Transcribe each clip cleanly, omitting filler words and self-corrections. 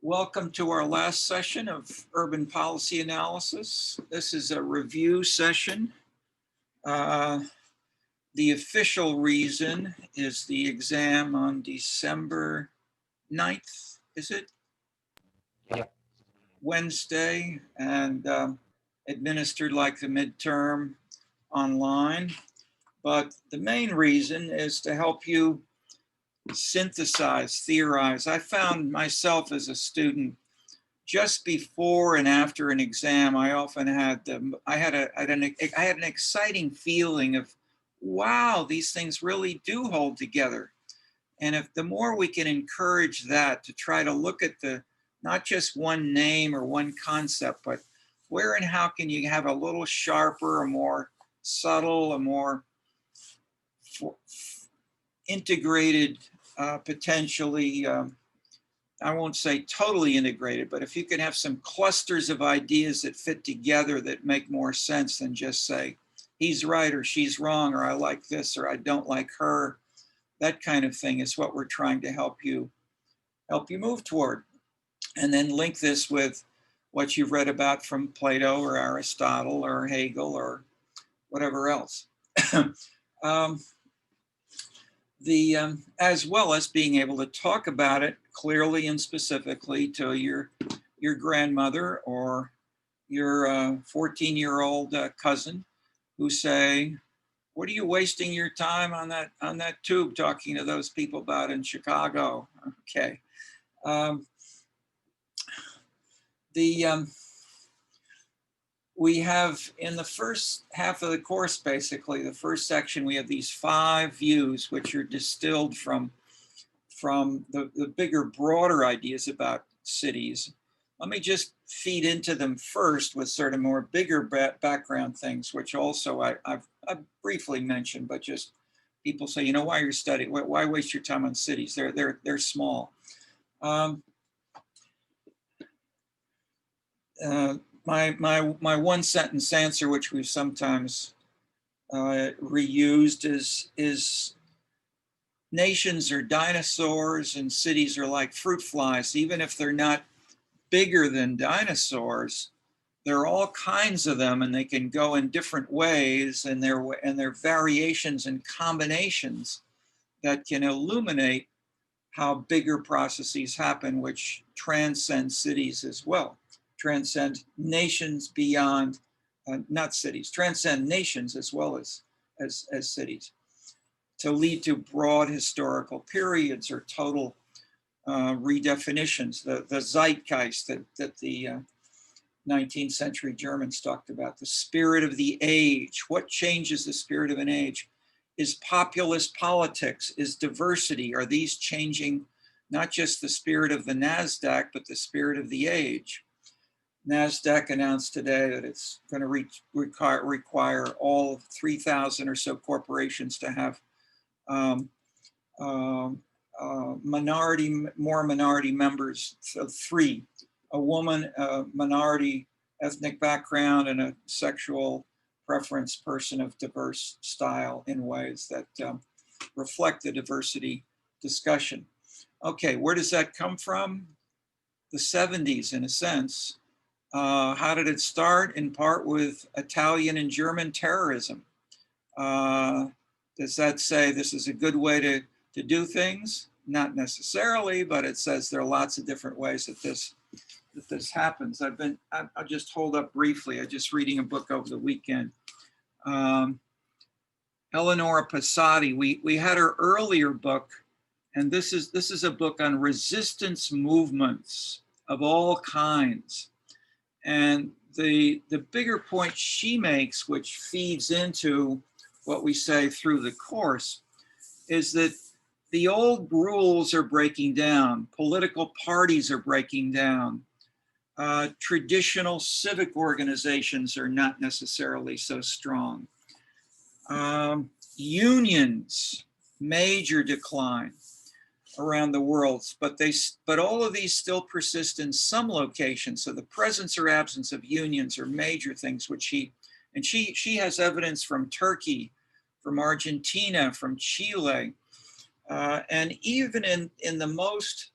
Welcome to our last session of Urban Policy Analysis. This is a review session. The official reason is the exam on December 9th, is it? Yeah. Wednesday, and administered like the midterm online. But the main reason is to help you synthesize, theorize. I found myself as a student just before and after an exam, I often had I had an exciting feeling of, wow, these things really do hold together. And if the more we can encourage that to try to look at the not just one name or one concept, but where and how can you have a little sharper, a more subtle, a more integrated, potentially. I won't say totally integrated, but if you can have some clusters of ideas that fit together that make more sense than just say, he's right or she's wrong, or I like this or I don't like her, that kind of thing is what we're trying to help you move toward. And then link this with what you've read about from Plato or Aristotle or Hegel or whatever else. As well as being able to talk about it clearly and specifically to your grandmother or your 14-year-old cousin who say, what are you wasting your time on that tube talking to those people about in Chicago? Okay. We have in the first half of the course, basically, the first section, we have these 5 views which are distilled from the bigger, broader ideas about cities. Let me just feed into them first with sort of more bigger background things, which also I've briefly mentioned, but just people say, why you're studying, why waste your time on cities? They're small. My one sentence answer, which we've sometimes reused, is nations are dinosaurs and cities are like fruit flies. Even if they're not bigger than dinosaurs, there are all kinds of them and they can go in different ways, and there are variations and combinations that can illuminate how bigger processes happen, which transcend cities as well. Transcend nations beyond, not cities, transcend nations as well as cities, to lead to broad historical periods or total redefinitions. The zeitgeist that the 19th century Germans talked about, the spirit of the age. What changes the spirit of an age? Is populist politics, is diversity, are these changing not just the spirit of the NASDAQ, but the spirit of the age? NASDAQ announced today that it's going to require all 3,000 or so corporations to have more minority members, so 3, a woman, a minority ethnic background, and a sexual preference person of diverse style in ways that reflect the diversity discussion. Okay, where does that come from? The 70s, in a sense. How did it start? In part with Italian and German terrorism. Does that say this is a good way to do things? Not necessarily, but it says there are lots of different ways that this happens. I'll just hold up briefly. I'm just reading a book over the weekend. Eleonora Passati, we had her earlier book, and this is a book on resistance movements of all kinds. And the bigger point she makes, which feeds into what we say through the course, is that the old rules are breaking down. Political parties are breaking down. Traditional civic organizations are not necessarily so strong. Unions, major decline around the world, but all of these still persist in some locations. So the presence or absence of unions are major things, which she has evidence from Turkey, from Argentina, from Chile, and even in the most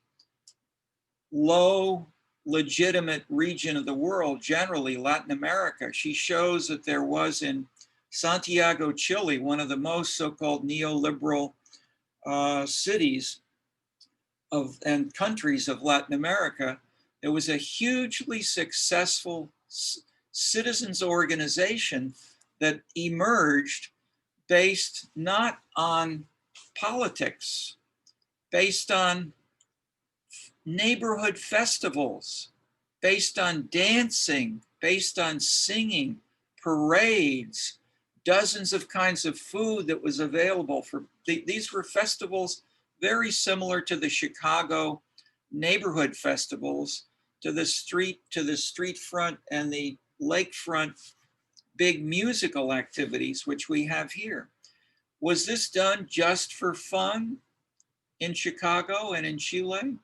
low legitimate region of the world, generally Latin America. She shows that there was in Santiago, Chile, one of the most so-called neoliberal cities of and countries of Latin America, there was a hugely successful citizens organization that emerged based not on politics, based on neighborhood festivals, based on dancing, based on singing, parades, dozens of kinds of food that was available for these were festivals very similar to the Chicago neighborhood festivals, to the street front and the lakefront big musical activities which we have here. Was this done just for fun in Chicago and in Chile?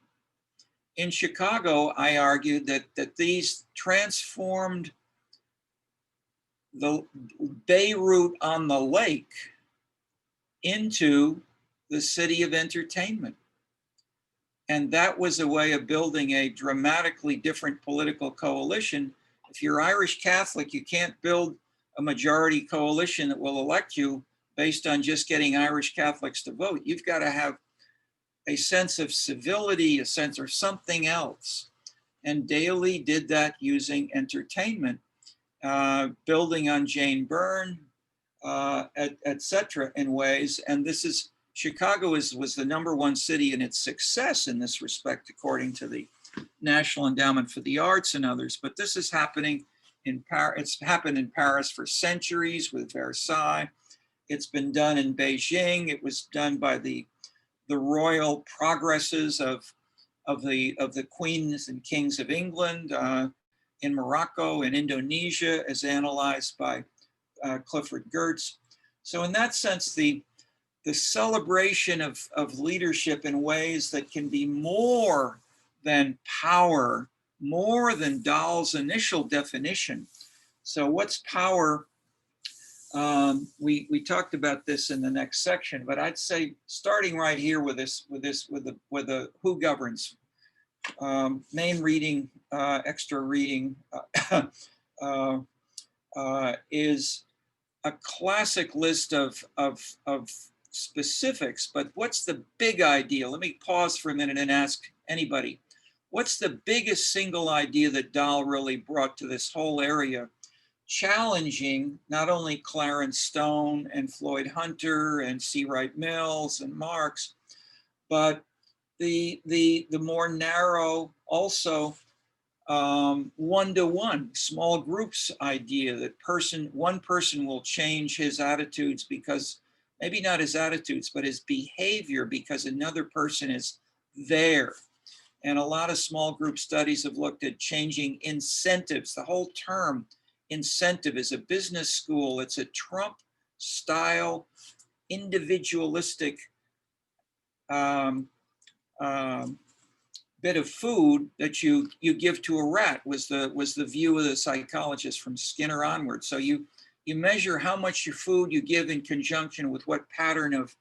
In Chicago, I argued that these transformed the Beirut on the lake into the city of entertainment. And that was a way of building a dramatically different political coalition. If you're Irish Catholic, you can't build a majority coalition that will elect you based on just getting Irish Catholics to vote. You've got to have a sense of civility, a sense of something else. And Daley did that using entertainment, building on Jane Byrne, et cetera, in ways. And this is, Chicago was the #1 city in its success in this respect, according to the National Endowment for the Arts and others. But this is happening in Paris. It's happened in Paris for centuries with Versailles. It's been done in Beijing. It was done by the royal progresses of the queens and kings of England in Morocco and Indonesia, as analyzed by Clifford Geertz. So in that sense, the celebration of leadership in ways that can be more than power, more than Dahl's initial definition. So what's power? We talked about this in the next section, but I'd say starting right here with the who governs. Main reading, extra reading is a classic list of specifics, but what's the big idea? Let me pause for a minute and ask anybody, what's the biggest single idea that Dahl really brought to this whole area, challenging not only Clarence Stone and Floyd Hunter and C. Wright Mills and Marx, but the more narrow, also one-to-one, small groups idea that one person will change his attitudes because, maybe not his attitudes, but his behavior because another person is there. And a lot of small group studies have looked at changing incentives. The whole term incentive is a business school. It's a Trump style, individualistic bit of food that you give to a rat was the view of the psychologist from Skinner onward. So you measure how much your food you give in conjunction with what pattern of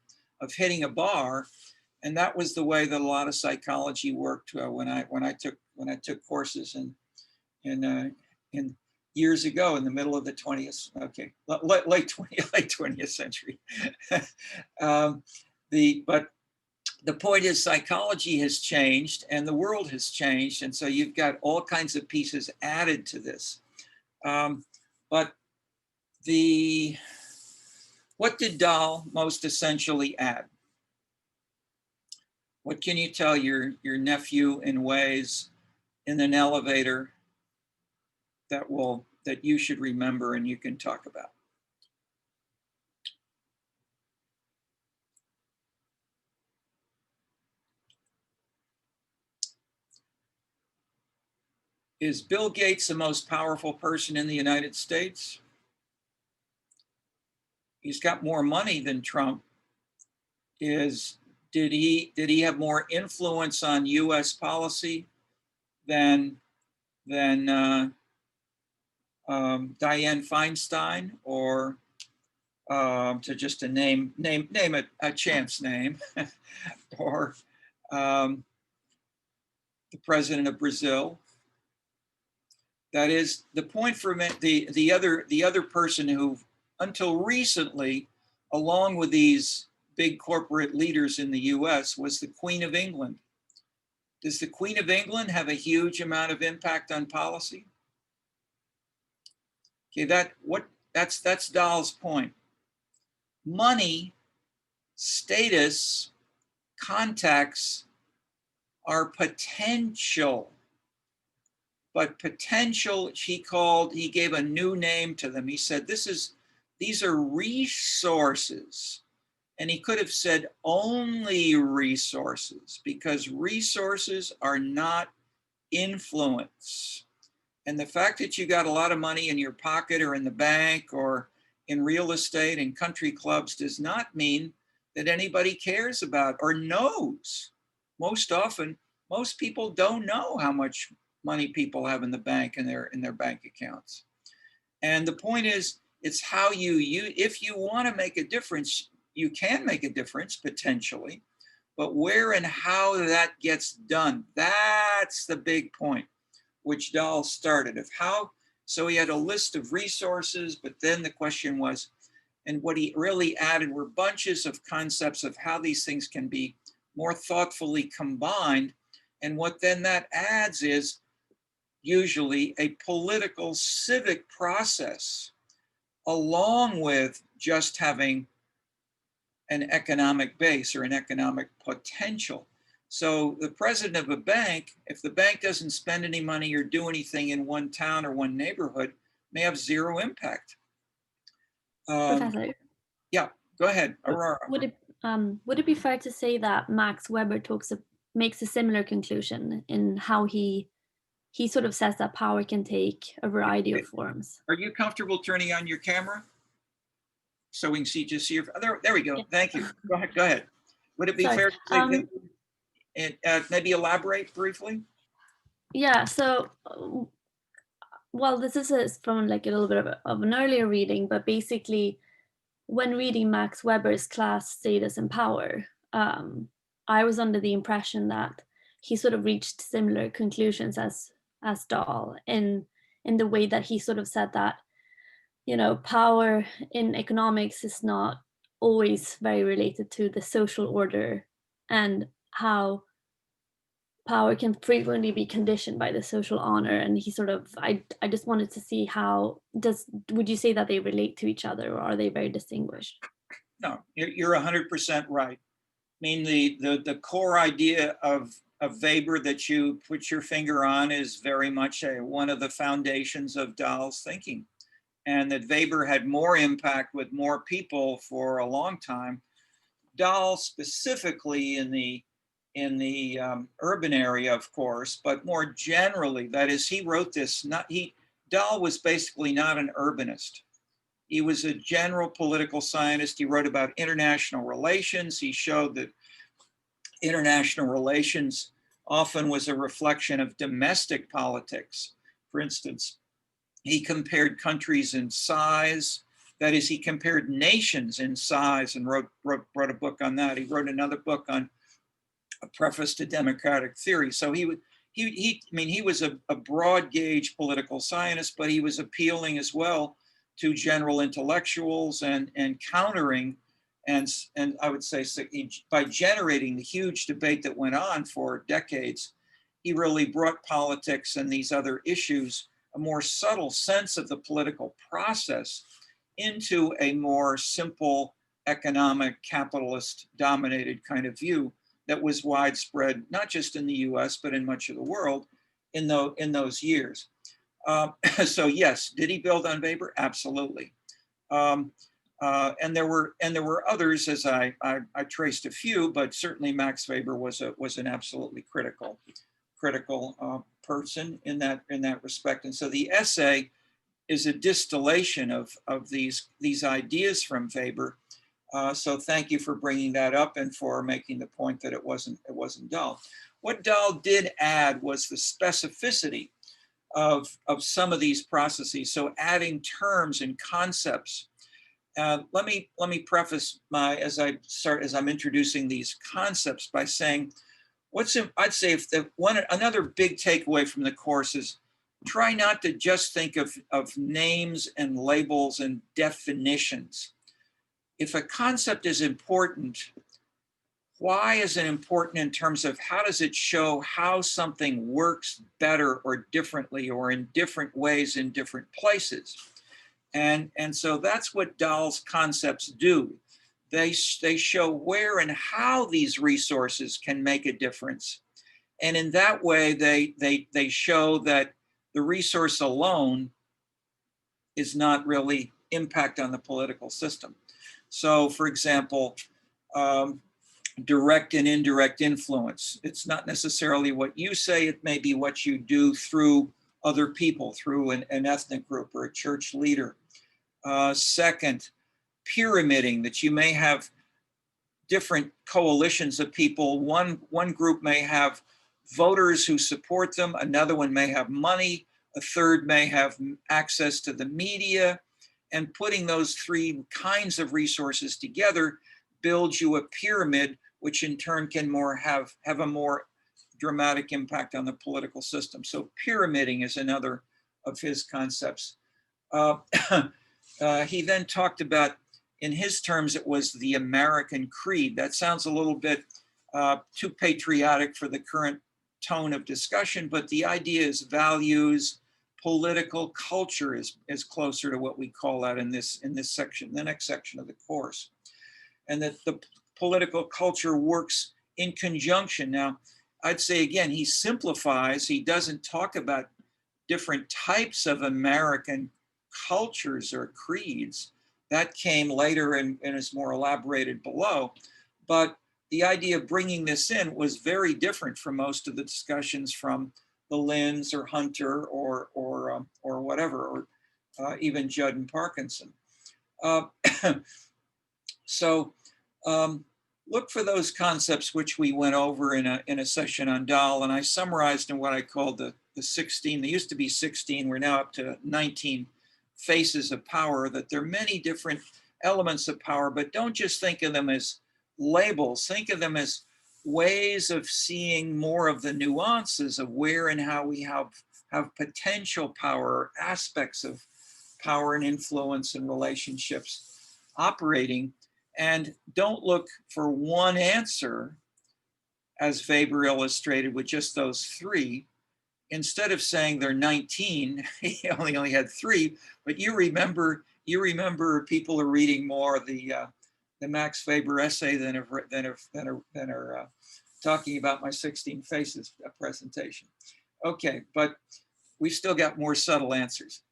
hitting a bar, and that was the way that a lot of psychology worked when I took courses in years ago in the middle of the 20th, late 20th century. But the point is, psychology has changed and the world has changed. And so you've got all kinds of pieces added to this. But what did Dahl most essentially add? What can you tell your nephew in ways in an elevator that you should remember and you can talk about? Is Bill Gates the most powerful person in the United States? He's got more money than Trump. Did he have more influence on U.S. policy than Dianne Feinstein, or to just a name a chance name, or the president of Brazil. That is the point for me. The other person who, until recently, along with these big corporate leaders in the U.S., was the Queen of England. Does the Queen of England have a huge amount of impact on policy? Okay, that's Dahl's point. Money, status, contacts are potential, but potential, he gave a new name to them. He said, these are resources. And he could have said only resources, because resources are not influence. And the fact that you got a lot of money in your pocket or in the bank or in real estate and country clubs does not mean that anybody cares about or knows. Most often, most people don't know how much money people have in the bank and in their bank accounts. And the point is, it's how if you want to make a difference, you can make a difference potentially, but where and how that gets done, that's the big point, which Dahl started of how. So he had a list of resources, but then the question was, and what he really added were bunches of concepts of how these things can be more thoughtfully combined. And what then that adds is usually a political civic process, along with just having an economic base or an economic potential. So the president of a bank, if the bank doesn't spend any money or do anything in one town or one neighborhood, may have zero impact. Professor, Yeah, go ahead, Aurora. would it be fair to say that Max Weber makes a similar conclusion in how he sort of says that power can take a variety of forms? Are you comfortable turning on your camera so we can just see your? There we go. Yeah. Thank you. Go ahead. Would it be fair to say and maybe elaborate briefly? Yeah. So, well, this is from like a little bit of an earlier reading, but basically, when reading Max Weber's Class, Status, and Power, I was under the impression that he sort of reached similar conclusions as Dahl in the way that he sort of said that, you know, power in economics is not always very related to the social order, and how power can frequently be conditioned by the social honor. And he sort of, I just wanted to see would you say that they relate to each other, or are they very distinguished? No, you're 100% right. I mean, the core idea of Weber that you put your finger on is very much one of the foundations of Dahl's thinking, and that Weber had more impact with more people for a long time. Dahl specifically in the urban area, of course, but more generally, that is, he wrote this. Dahl was basically not an urbanist. He was a general political scientist. He wrote about international relations. He showed that international relations often was a reflection of domestic politics. For instance, he compared countries in size. That is, he compared nations in size and wrote a book on that. He wrote another book on a preface to democratic theory. So he was a broad gauge political scientist, but he was appealing as well to general intellectuals and countering, and I would say by generating the huge debate that went on for decades, he really brought politics and these other issues, a more subtle sense of the political process, into a more simple economic capitalist dominated kind of view that was widespread, not just in the US, but in much of the world in those years. So yes, did he build on Weber? Absolutely. And there were others, as I traced a few, but certainly Max Weber was an absolutely critical person in that respect. And so the essay is a distillation of these ideas from Weber. So thank you for bringing that up and for making the point that it wasn't Dahl. What Dahl did add was the specificity of some of these processes. So adding terms and concepts. Let me preface as I'm introducing these concepts by saying, I'd say if another big takeaway from the course is try not to just think of names and labels and definitions. If a concept is important, why is it important in terms of how does it show how something works better or differently or in different ways in different places? And so that's what Dahl's concepts do. They show where and how these resources can make a difference. And in that way, they show that the resource alone is not really impact on the political system. So for example, direct and indirect influence. It's not necessarily what you say, it may be what you do through other people, through an ethnic group or a church leader. Second, pyramiding, that you may have different coalitions of people. One group may have voters who support them, another one may have money, a third may have access to the media, and putting those three kinds of resources together builds you a pyramid, which in turn can have a more dramatic impact on the political system. So pyramiding is another of his concepts. He then talked about, in his terms, it was the American creed. That sounds a little bit too patriotic for the current tone of discussion, but the idea is values, political culture is closer to what we call that in this section, the next section of the course. And that the political culture works in conjunction. Now, I'd say again, he simplifies, he doesn't talk about different types of American cultures or creeds. That came later and is more elaborated below. But the idea of bringing this in was very different from most of the discussions from the Linds or Hunter or whatever, or even Judd and Parkinson. So look for those concepts which we went over in a session on Dahl, and I summarized in what I called the 16. They used to be 16. We're now up to 19 faces of power. That there are many different elements of power, but don't just think of them as labels. Think of them as ways of seeing more of the nuances of where and how we have potential power, aspects of power and influence and relationships operating. And don't look for one answer, as Weber illustrated with just those three. Instead of saying they're 19, he only had three, but you remember people are reading more the Max Weber essay than are talking about my 16 faces presentation. Okay, but we've still got more subtle answers.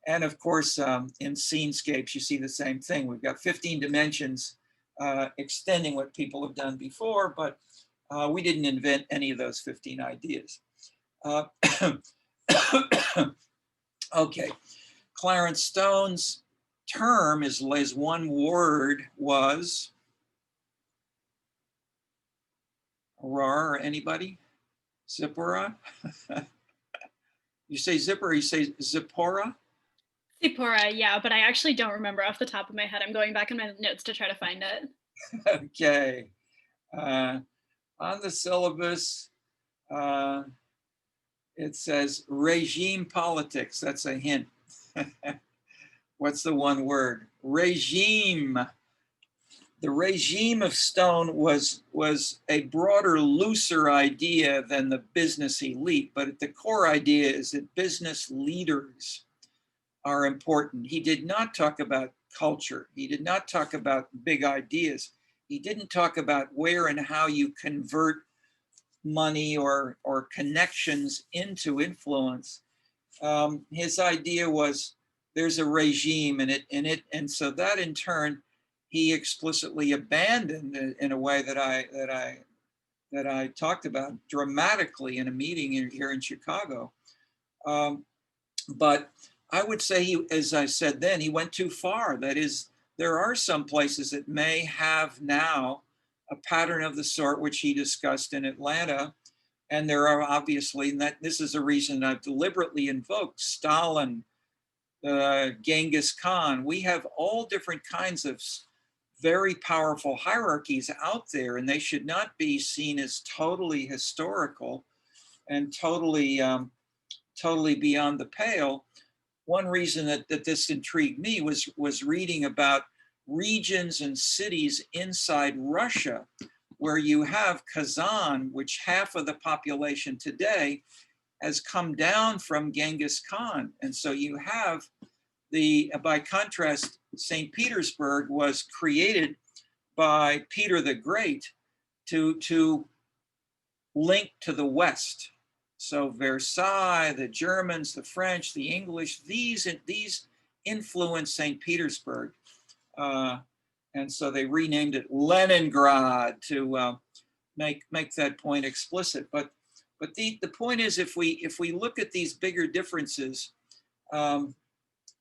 And of course, in Scenescapes, you see the same thing. We've got 15 dimensions extending what people have done before, but we didn't invent any of those 15 ideas. Okay, Clarence Stone's term is one word was, Aurora, anybody? Zipporah? You say Zipper, or you say Zipporah? Zipporah, yeah, but I actually don't remember off the top of my head. I'm going back in my notes to try to find it. Okay. On the syllabus, it says regime politics. That's a hint. What's the one word? Regime. The regime of Stone was a broader, looser idea than the business elite, but the core idea is that business leaders are important. He did not talk about culture. He did not talk about big ideas. He didn't talk about where and how you convert money or connections into influence. His idea was there's a regime and so that in turn he explicitly abandoned in a way that I talked about dramatically in a meeting here in Chicago. But I would say as I said then, he went too far. That is, there are some places that may have now a pattern of the sort which he discussed in Atlanta. And there are obviously, and that this is a reason I've deliberately invoked Stalin, Genghis Khan. We have all different kinds of very powerful hierarchies out there, and they should not be seen as totally historical and totally beyond the pale. One reason that this intrigued me was reading about regions and cities inside Russia, where you have Kazan, which half of the population today has come down from Genghis Khan. And so you have by contrast, St. Petersburg was created by Peter the Great to link to the West. So Versailles, the Germans, the French, the English, these influenced St. Petersburg. And so they renamed it Leningrad to make that point explicit. But the point is, if we look at these bigger differences,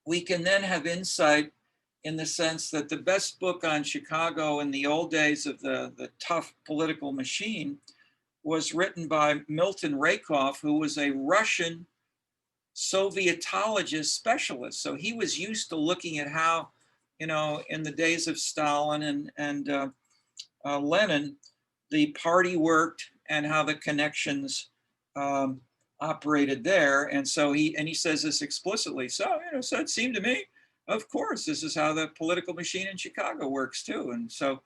we can then have insight in the sense that the best book on Chicago in the old days of the tough political machine was written by Milton Rakoff, who was a Russian Sovietologist specialist. So he was used to looking at how, in the days of Stalin and Lenin, the party worked and how the connections operated there. And so he says this explicitly. So, so it seemed to me, of course, this is how the political machine in Chicago works too. And so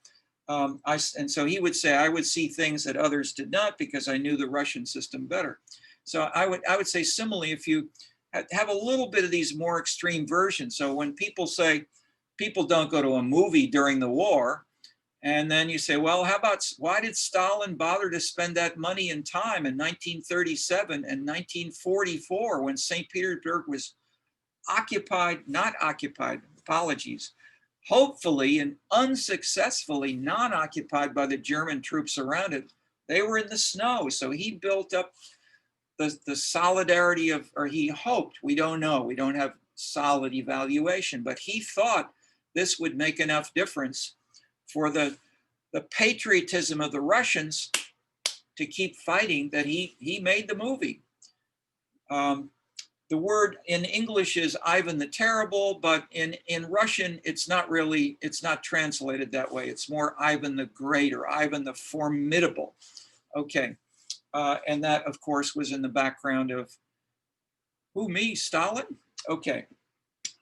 so he would say, I would see things that others did not because I knew the Russian system better. So I would say similarly, if you have a little bit of these more extreme versions. So when people say people don't go to a movie during the war, and then you say, well, why did Stalin bother to spend that money and time in 1937 and 1944 when St. Petersburg was not occupied, apologies, hopefully and unsuccessfully non-occupied by the German troops around it. They were in the snow. So he built up the solidarity or he hoped, we don't know, we don't have solid evaluation, but he thought this would make enough difference for the patriotism of the Russians to keep fighting that he made the movie. The word in English is Ivan the Terrible, but in Russian, it's not translated that way. It's more Ivan the Great or Ivan the Formidable. Okay, and that of course was in the background of, me, Stalin? Okay.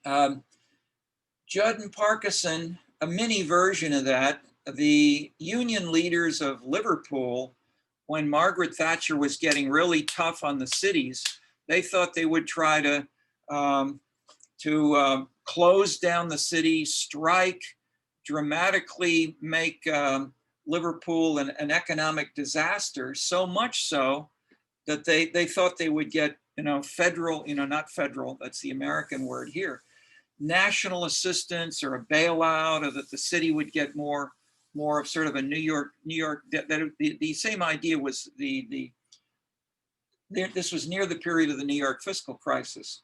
Judd and Parkinson, a mini version of that, the union leaders of Liverpool, when Margaret Thatcher was getting really tough on the cities, they thought they would try to close down the city, strike, dramatically make Liverpool an economic disaster, so much so that they thought they would get, federal, not federal, that's the American word here, national assistance or a bailout, or that the city would get more of sort of a New York, that the same idea was this was near the period of the New York fiscal crisis.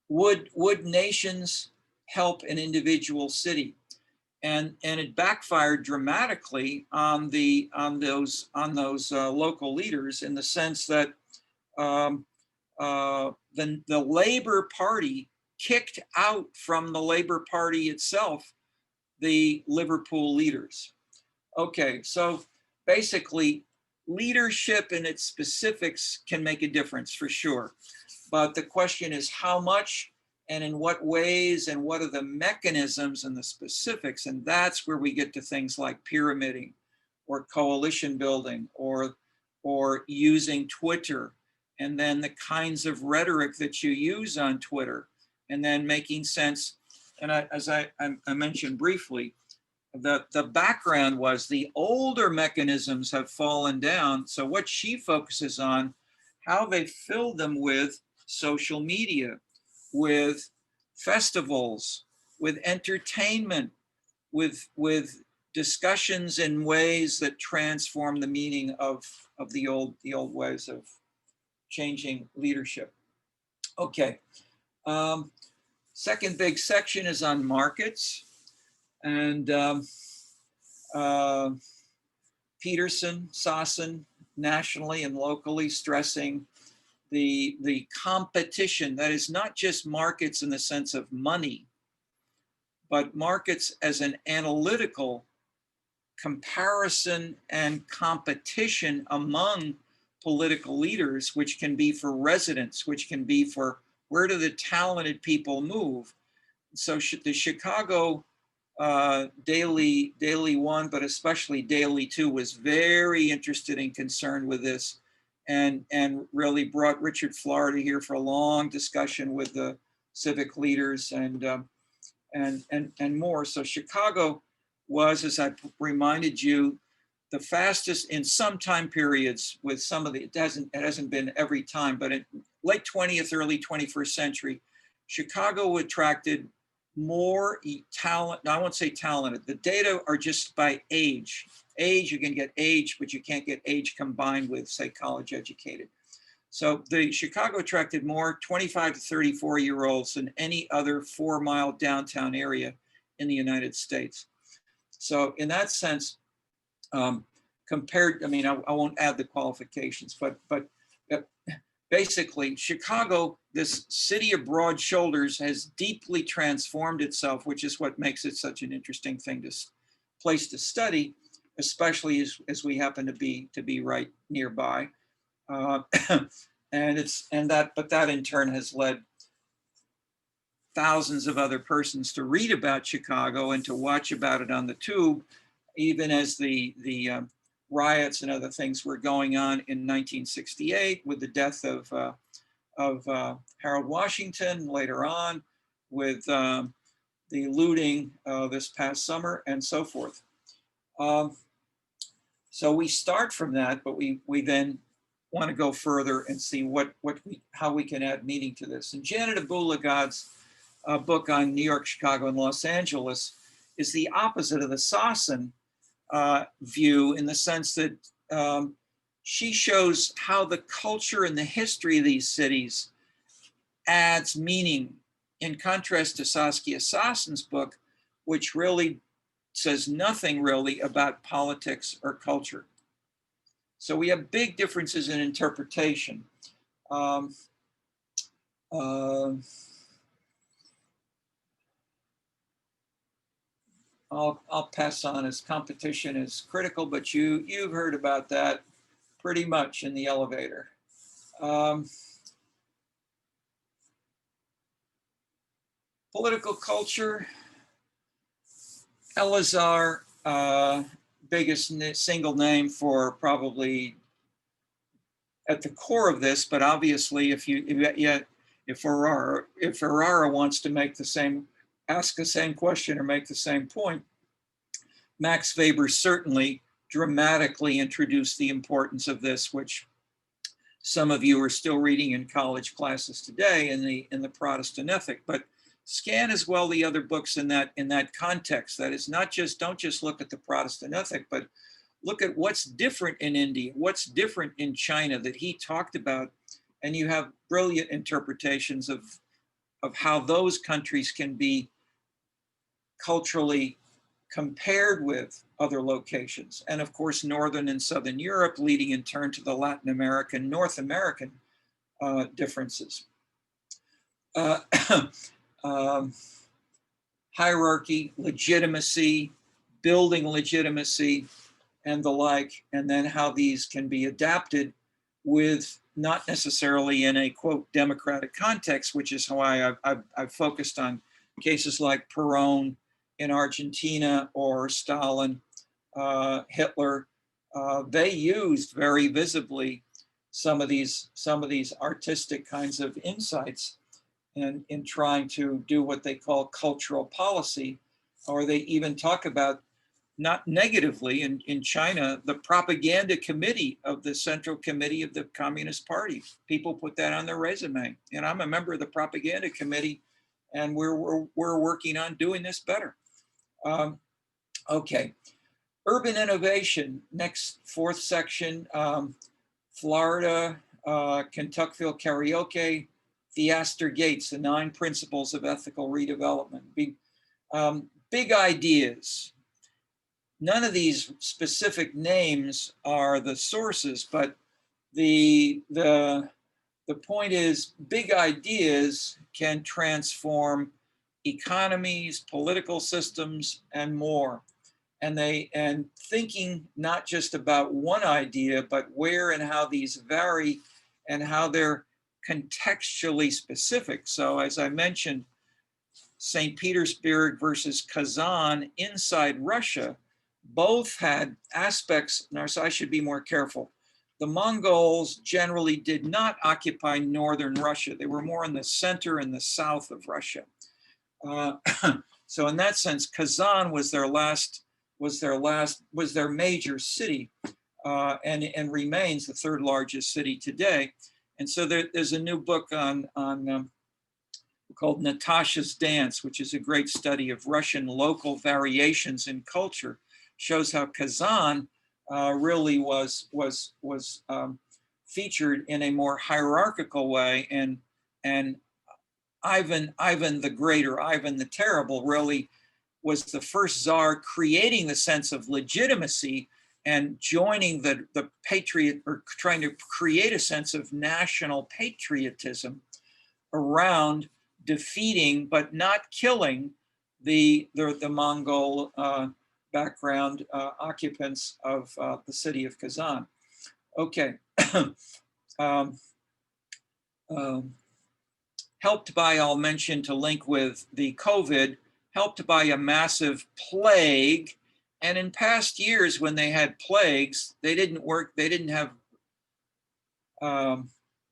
Would nations help an individual city? And it backfired dramatically on those local leaders, in the sense that the Labor Party kicked out from the Labor Party itself the Liverpool leaders. Okay, so basically, leadership in its specifics can make a difference for sure. But the question is how much and in what ways and what are the mechanisms and the specifics. And that's where we get to things like pyramiding or coalition building or using Twitter, and then the kinds of rhetoric that you use on Twitter, and then making sense. And as I mentioned briefly, the background was the older mechanisms have fallen down. So what she focuses on, how they fill them with social media, with festivals, with entertainment, with discussions in ways that transform the meaning of the old ways of changing leadership. Okay. Second big section is on markets. And Peterson, Saassen, nationally and locally stressing the competition that is not just markets in the sense of money, but markets as an analytical comparison and competition among political leaders, which can be for residents, which can be for where do the talented people move. So the Chicago Daily One, but especially Daily Two, was very interested and concerned with this, and really brought Richard Florida here for a long discussion with the civic leaders and more. So Chicago was, as I reminded you, the fastest in some time periods with some of the, it hasn't been every time, but in late 20th, early 21st century, Chicago attracted more talent. I won't say talented. The data are just by age. Age, you can get age, but you can't get age combined with, say, college educated. So the Chicago attracted more 25 to 34-year-olds than any other 4-mile downtown area in the United States. So in that sense, compared, I mean, I won't add the qualifications, but basically Chicago, this city of broad shoulders, has deeply transformed itself, which is what makes it such an interesting place to study, especially as we happen to be right nearby. But that in turn has led thousands of other persons to read about Chicago and to watch about it on the tube, even as the riots and other things were going on in 1968 with the death of Harold Washington, later on with the looting this past summer, and so forth. So we start from that, but we then want to go further and see how we can add meaning to this. And Janet Abu-Lughad's book on New York, Chicago, and Los Angeles is the opposite of the Sossin view, in the sense that she shows how the culture and the history of these cities adds meaning, in contrast to Saskia Sossin's book, which really says nothing really about politics or culture. So we have big differences in interpretation. I'll pass on, as competition is critical, but you've heard about that pretty much in the elevator. Political culture, Elazar, biggest single name for probably at the core of this, but obviously if Ferrara wants to ask the same question or make the same point, Max Weber certainly dramatically introduced the importance of this, which some of you are still reading in college classes today in the Protestant ethic. But scan as well the other books in that context. That is, don't just look at the Protestant ethic, but look at what's different in India, what's different in China that he talked about, and you have brilliant interpretations of how those countries can be culturally compared with other locations. And of course, Northern and Southern Europe, leading in turn to the Latin American, North American differences. Hierarchy, legitimacy, building legitimacy, and the like, and then how these can be adapted with not necessarily in a, quote, democratic context, which is why I've focused on cases like Perón in Argentina or Stalin, Hitler. They used very visibly some of these artistic kinds of insights in trying to do what they call cultural policy, or they even talk about, not negatively, in China, the propaganda committee of the Central Committee of the Communist Party. People put that on their resume. And I'm a member of the propaganda committee, and we're working on doing this better. Okay, urban innovation, next fourth section, Florida, Kentuckyville Karaoke, Theaster Gates, the 9 principles of ethical redevelopment. Big ideas. None of these specific names are the sources, but the point is, big ideas can transform economies, political systems, and more. And thinking not just about one idea, but where and how these vary and how they're contextually specific. So as I mentioned, St. Petersburg versus Kazan inside Russia, both had aspects. Now, so I should be more careful. The Mongols generally did not occupy northern Russia. They were more in the center and the south of Russia. So in that sense, Kazan was their major city, and remains the third largest city today. And so there's a new book called Natasha's Dance, which is a great study of Russian local variations in culture, shows how Kazan really was featured in a more hierarchical way, and Ivan the Great, or Ivan the Terrible, really was the first czar, creating the sense of legitimacy and joining the patriot, or trying to create a sense of national patriotism around defeating but not killing the Mongol background occupants of the city of Kazan. Okay. Helped by, I'll mention to link with the COVID, helped by a massive plague. And in past years, when they had plagues, they didn't have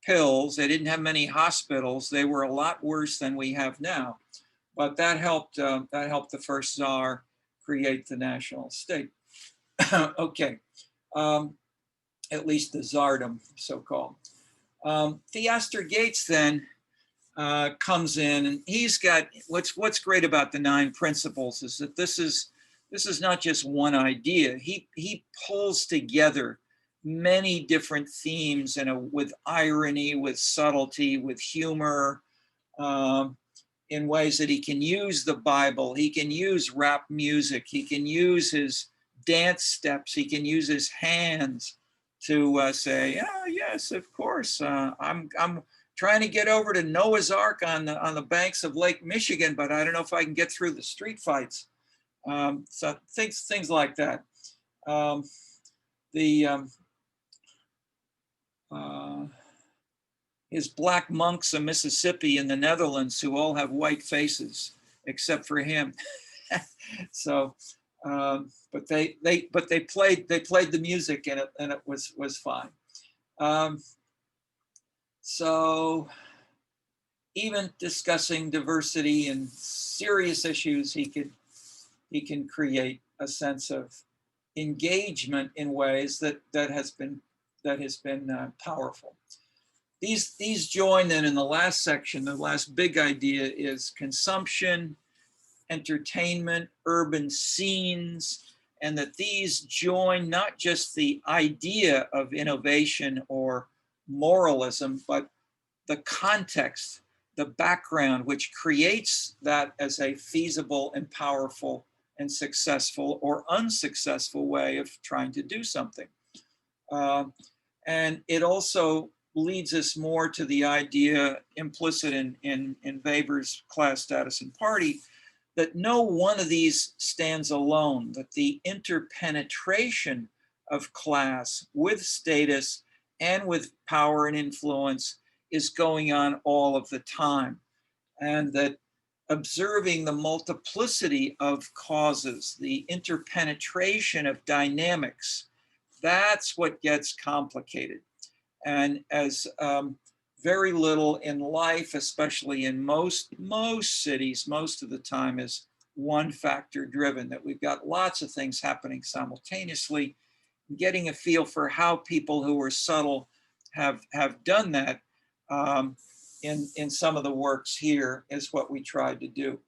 pills, they didn't have many hospitals. They were a lot worse than we have now. But that helped the first czar create the national state. Okay, at least the czardom, so-called. Theaster Gates then comes in, and he's got what's great about the 9 principles is that this is not just one idea. He pulls together many different themes with irony, with subtlety, with humor, in ways that he can use the Bible, he can use rap music, he can use his dance steps, he can use his hands to say, oh, yes, of course, I'm trying to get over to Noah's Ark on the banks of Lake Michigan, but I don't know if I can get through the street fights. So things like that. His black monks of Mississippi in the Netherlands who all have white faces, except for him. So, but they played the music, and it was fine. So even discussing diversity and serious issues, he can create a sense of engagement in ways that has been powerful. These join then in the last section. The last big idea is consumption, entertainment, urban scenes, and that these join not just the idea of innovation or moralism, but the context, the background, which creates that as a feasible and powerful and successful or unsuccessful way of trying to do something. And it also leads us more to the idea implicit in Weber's Class, Status, and Party, that no one of these stands alone, that the interpenetration of class with status and with power and influence is going on all of the time, and that observing the multiplicity of causes, the interpenetration of dynamics, that's what gets complicated. And as very little in life, especially in most cities, most of the time is one factor driven, that we've got lots of things happening simultaneously. Getting a feel for how people who are subtle have done that in some of the works here is what we tried to do.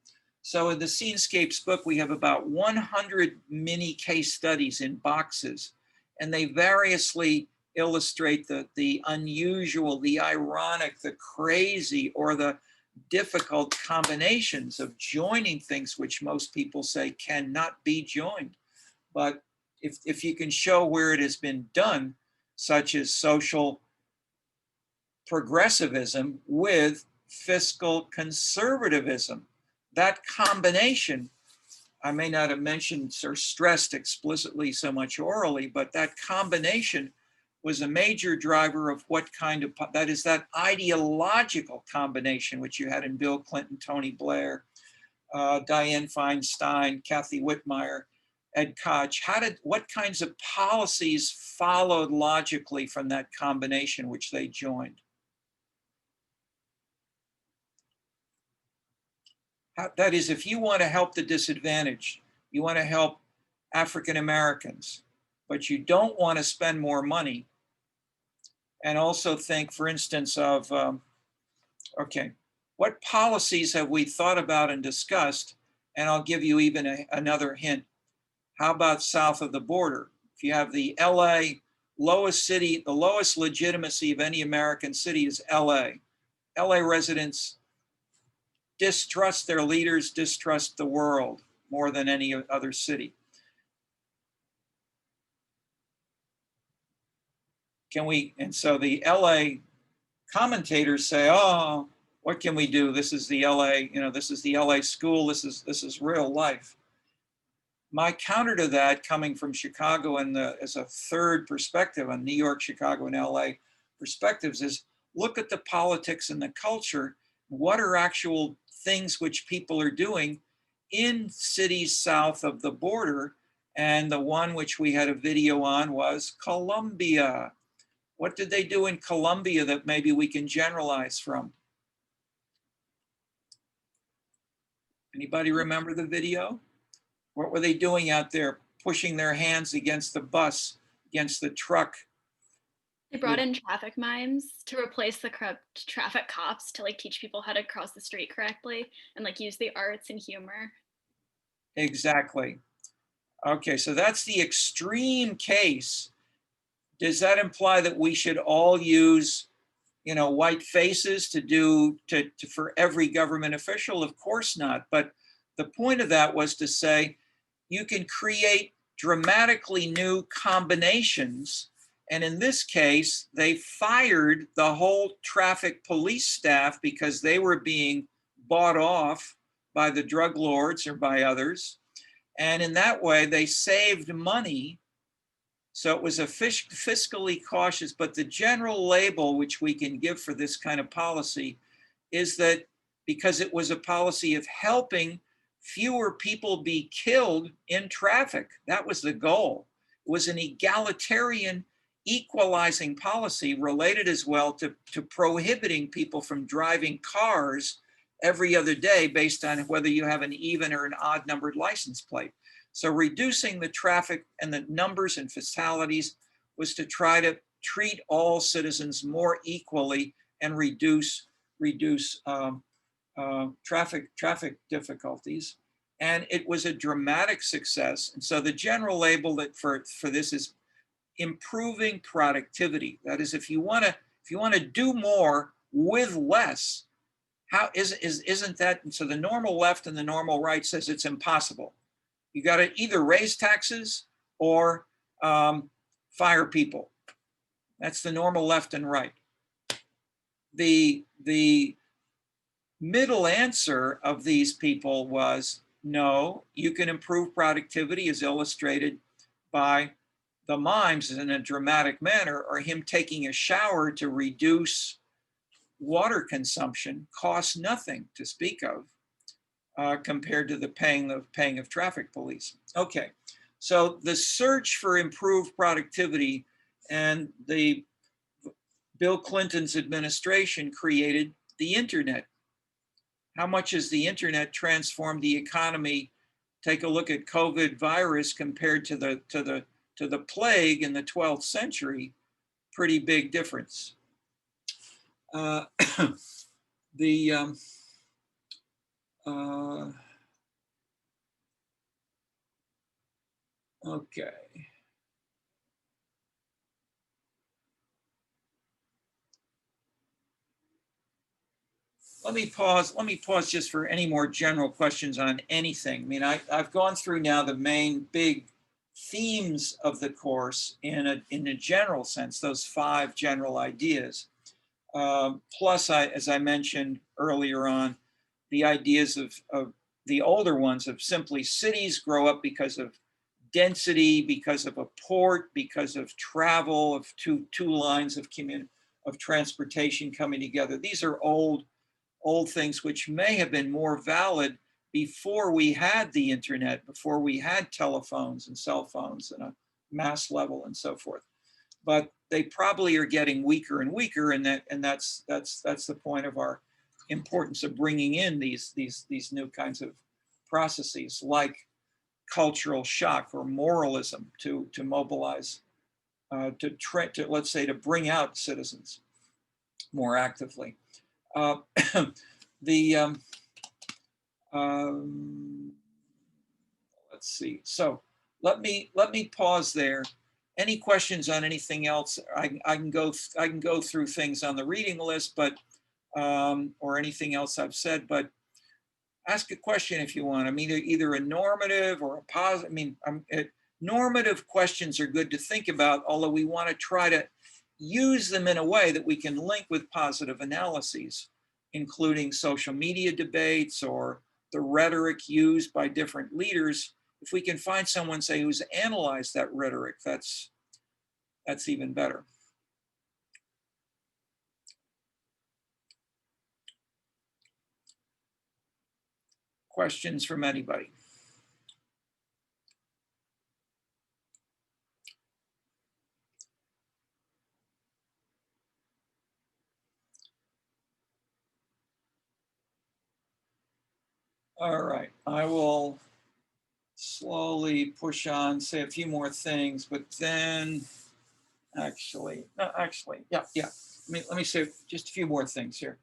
So in the Scenescapes book, we have about 100 mini case studies in boxes, and they variously illustrate the unusual, the ironic, the crazy, or the difficult combinations of joining things which most people say cannot be joined. But if you can show where it has been done, such as social progressivism with fiscal conservatism, that combination, I may not have mentioned or stressed explicitly so much orally, but that combination was a major driver of what kind of, that is that ideological combination, which you had in Bill Clinton, Tony Blair, Dianne Feinstein, Kathy Whitmire, Ed Koch. What kinds of policies followed logically from that combination which they joined? That is, if you want to help the disadvantaged, you want to help African Americans, but you don't want to spend more money. And also think, for instance, of, okay, what policies have we thought about and discussed? And I'll give you even another hint. How about south of the border? If you have the LA lowest city, the lowest legitimacy of any American city is LA. LA residents distrust their leaders, distrust the world more than any other city. And so the LA commentators say, oh, what can we do? This is the LA, this is the LA school. This is real life. My counter to that, coming from Chicago and as a third perspective on New York, Chicago, and LA perspectives, is look at the politics and the culture. What are actual things which people are doing in cities south of the border? And the one which we had a video on was Colombia. What did they do in Colombia that maybe we can generalize from? Anybody remember the video? What were they doing out there? Pushing their hands against the bus, against the truck. They brought in traffic mimes to replace the corrupt traffic cops to like teach people how to cross the street correctly and like use the arts and humor. Exactly. Okay, so that's the extreme case. Does that imply that we should all use, white faces for every government official? Of course not. But the point of that was to say, you can create dramatically new combinations. And in this case, they fired the whole traffic police staff because they were being bought off by the drug lords or by others. And in that way, they saved money. So it was a fiscally cautious, but the general label which we can give for this kind of policy is that because it was a policy of helping fewer people be killed in traffic. That was the goal. It was an egalitarian, equalizing policy related as well to prohibiting people from driving cars every other day based on whether you have an even or an odd numbered license plate. So reducing the traffic and the numbers and fatalities was to try to treat all citizens more equally and reduce traffic difficulties. And it was a dramatic success. And so the general label that for this is improving productivity. That is, if you want to do more with less, how isn't that? And so the normal left and the normal right says it's impossible. You got to either raise taxes or fire people. That's the normal left and right. The middle answer of these people was, no, you can improve productivity, as illustrated by the mimes in a dramatic manner, or him taking a shower to reduce water consumption costs nothing to speak of compared to the paying of traffic police. Okay, so the search for improved productivity and the Bill Clinton's administration created the internet. How much has the internet transformed the economy? Take a look at COVID virus compared to the plague in the 12th century. Pretty big difference. Okay. Let me pause just for any more general questions on anything. I mean, I've gone through now the main big themes of the course in a general sense, those 5 general ideas. Plus, as I mentioned earlier on, the ideas of the older ones of simply cities grow up because of density, because of a port, because of travel, of two lines of transportation coming together. These are old things which may have been more valid before we had the internet, before we had telephones and cell phones and a mass level and so forth. But they probably are getting weaker and weaker, and that's the point of our importance of bringing in these new kinds of processes like cultural shock or moralism to mobilize, to let's say, to bring out citizens more actively. Let's see. So let me pause there. Any questions on anything else? I can go through things on the reading list, but or anything else I've said. But ask a question if you want. I mean, either a normative or a positive. I mean, normative questions are good to think about, although we want to try to use them in a way that we can link with positive analyses, including social media debates or the rhetoric used by different leaders. If we can find someone, say, who's analyzed that rhetoric, that's even better. Questions from anybody? All right, I will slowly push on, say a few more things, but then yeah. Let me say just a few more things here,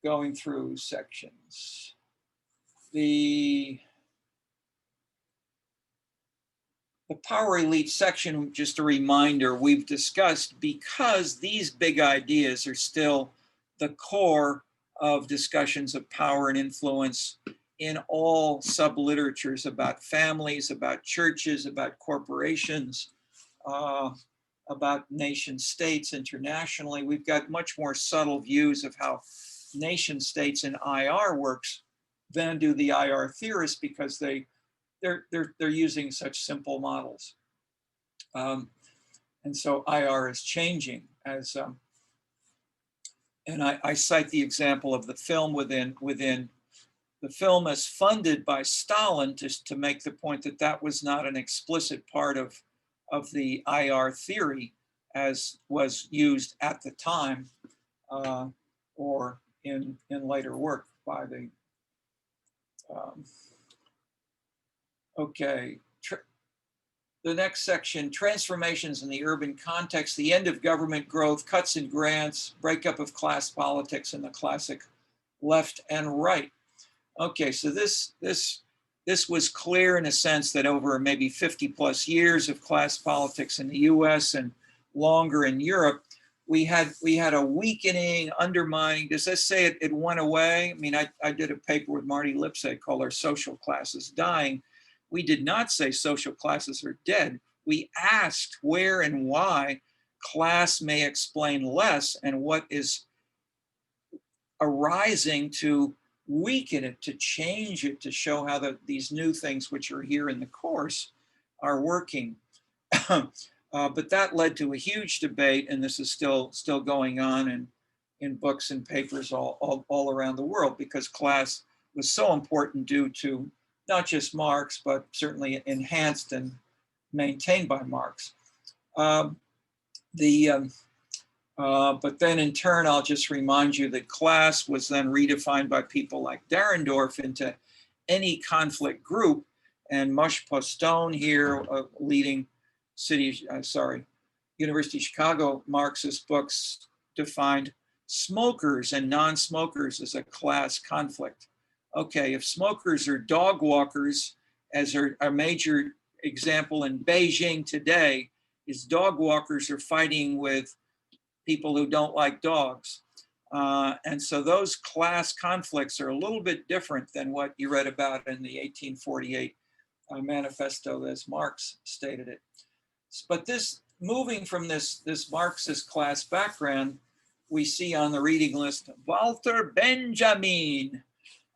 going through sections. The power elite section, just a reminder, we've discussed because these big ideas are still the core of discussions of power and influence in all subliteratures about families, about churches, about corporations, about nation states internationally. We've got much more subtle views of how nation states and IR works than do the IR theorists, because they're using such simple models. And so IR is changing as, and I cite the example of the film within the film as funded by Stalin to make the point that that was not an explicit part of the IR theory as was used at the time, or in later work by the, okay. The next section, transformations in the urban context, the end of government growth, cuts in grants, breakup of class politics, and the classic left and right. Okay, so this was clear in a sense that over maybe 50 plus years of class politics in the US and longer in Europe, we had a weakening, undermining. Does this say it went away? I mean, I did a paper with Marty Lipset called Our Social Classes Dying. We did not say social classes are dead. We asked where and why class may explain less and what is arising to weaken it, to change it, to show how these new things which are here in the course are working. But that led to a huge debate, and this is still going on in books and papers all around the world, because class was so important due to not just Marx, but certainly enhanced and maintained by Marx. But then in turn, I'll just remind you that class was then redefined by people like Dahrendorf into any conflict group, and Mush Postone here, leading University of Chicago Marxist books, defined smokers and non-smokers as a class conflict. Okay, if smokers are dog walkers, as a major example in Beijing today, is dog walkers are fighting with people who don't like dogs. And so those class conflicts are a little bit different than what you read about in the 1848 manifesto as Marx stated it. But this, moving from this Marxist class background, we see on the reading list, Walter Benjamin.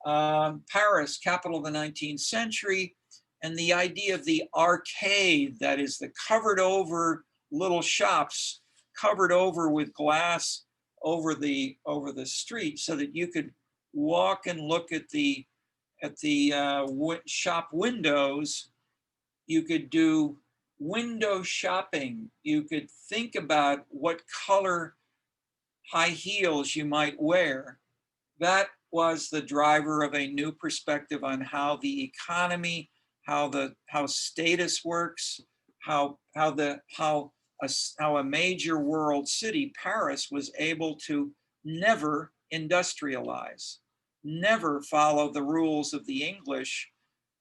Paris, capital of the 19th century, and the idea of the arcade, that is the covered over little shops, covered over with glass over the street, so that you could walk and look at the shop windows. You could do window shopping. You could think about what color high heels you might wear. That was the driver of a new perspective on how the economy, how status works, how a major world city, Paris, was able to never industrialize, never follow the rules of the English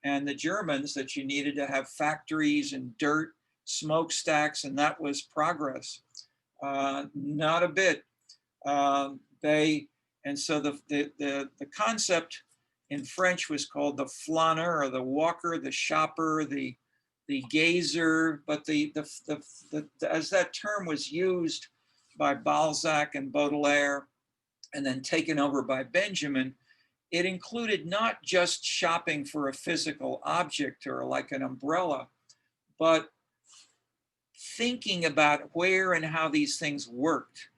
and the Germans, that you needed to have factories and dirt, smokestacks, and that was progress. Not a bit. And so the concept in French was called the flâneur, or the walker, the shopper, the gazer. But as that term was used by Balzac and Baudelaire, and then taken over by Benjamin, it included not just shopping for a physical object or like an umbrella, but thinking about where and how these things worked.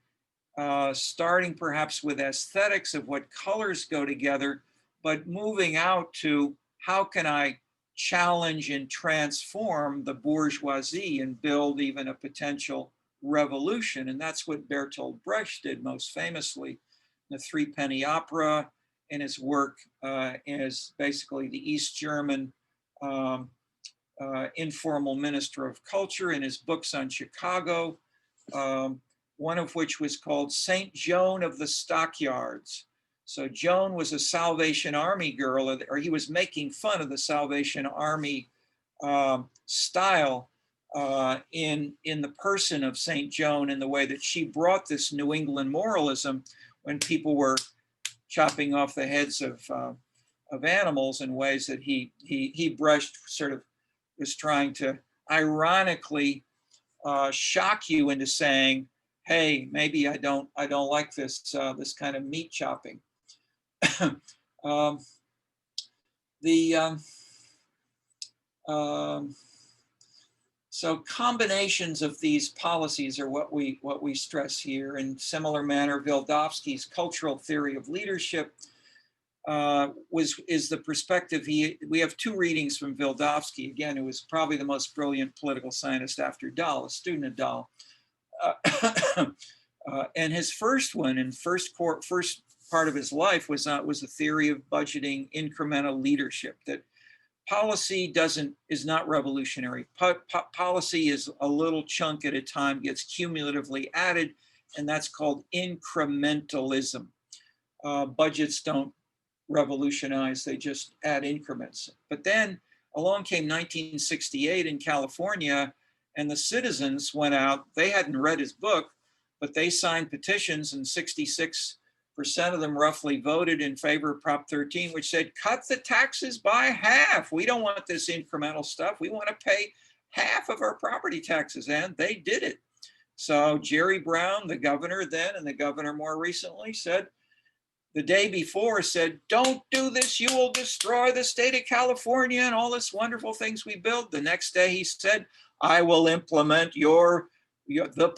Starting perhaps with aesthetics of what colors go together, but moving out to how can I challenge and transform the bourgeoisie and build even a potential revolution. And that's what Bertolt Brecht did most famously. The Threepenny Opera, in his work as basically the East German informal minister of culture, in his books on Chicago, one of which was called Saint Joan of the Stockyards. So Joan was a Salvation Army girl, or he was making fun of the Salvation Army style in the person of Saint Joan, in the way that she brought this New England moralism when people were chopping off the heads of animals in ways that he brushed, sort of was trying to ironically shock you into saying, hey, maybe I don't like this this kind of meat chopping. So combinations of these policies are what we stress here. In similar manner, Vildovsky's cultural theory of leadership is the perspective. We have two readings from Vildovsky, again, who was probably the most brilliant political scientist after Dahl, a student of Dahl. And his first one, in first part of his life, was a theory of budgeting incremental leadership, that policy is not revolutionary. Policy is a little chunk at a time, gets cumulatively added, and that's called incrementalism. Budgets don't revolutionize, they just add increments. But then along came 1968 in California, and the citizens went out. They hadn't read his book, but they signed petitions, and 66% of them roughly voted in favor of Prop 13, which said, cut the taxes by half. We don't want this incremental stuff. We want to pay half of our property taxes. And they did it. So Jerry Brown, the governor then, and the governor more recently, said, the day before, said, don't do this. You will destroy the state of California and all this wonderful things we built. The next day he said, I will implement the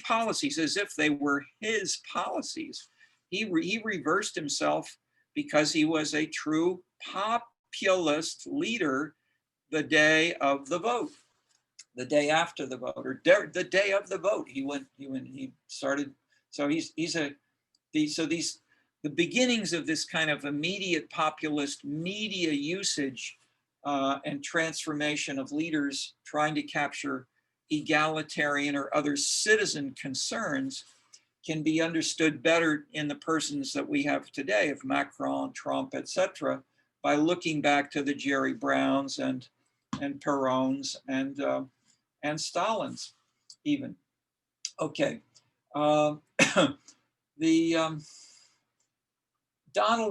policies, as if they were his policies. He reversed himself because he was a true populist leader the day of the vote, the day after the vote, or the day of the vote. He started. So the beginnings of this kind of immediate populist media usage and transformation of leaders trying to capture egalitarian or other citizen concerns can be understood better in the persons that we have today, of Macron, Trump, etc., by looking back to the Jerry Browns and Perrons and Stalins even. Okay. Donald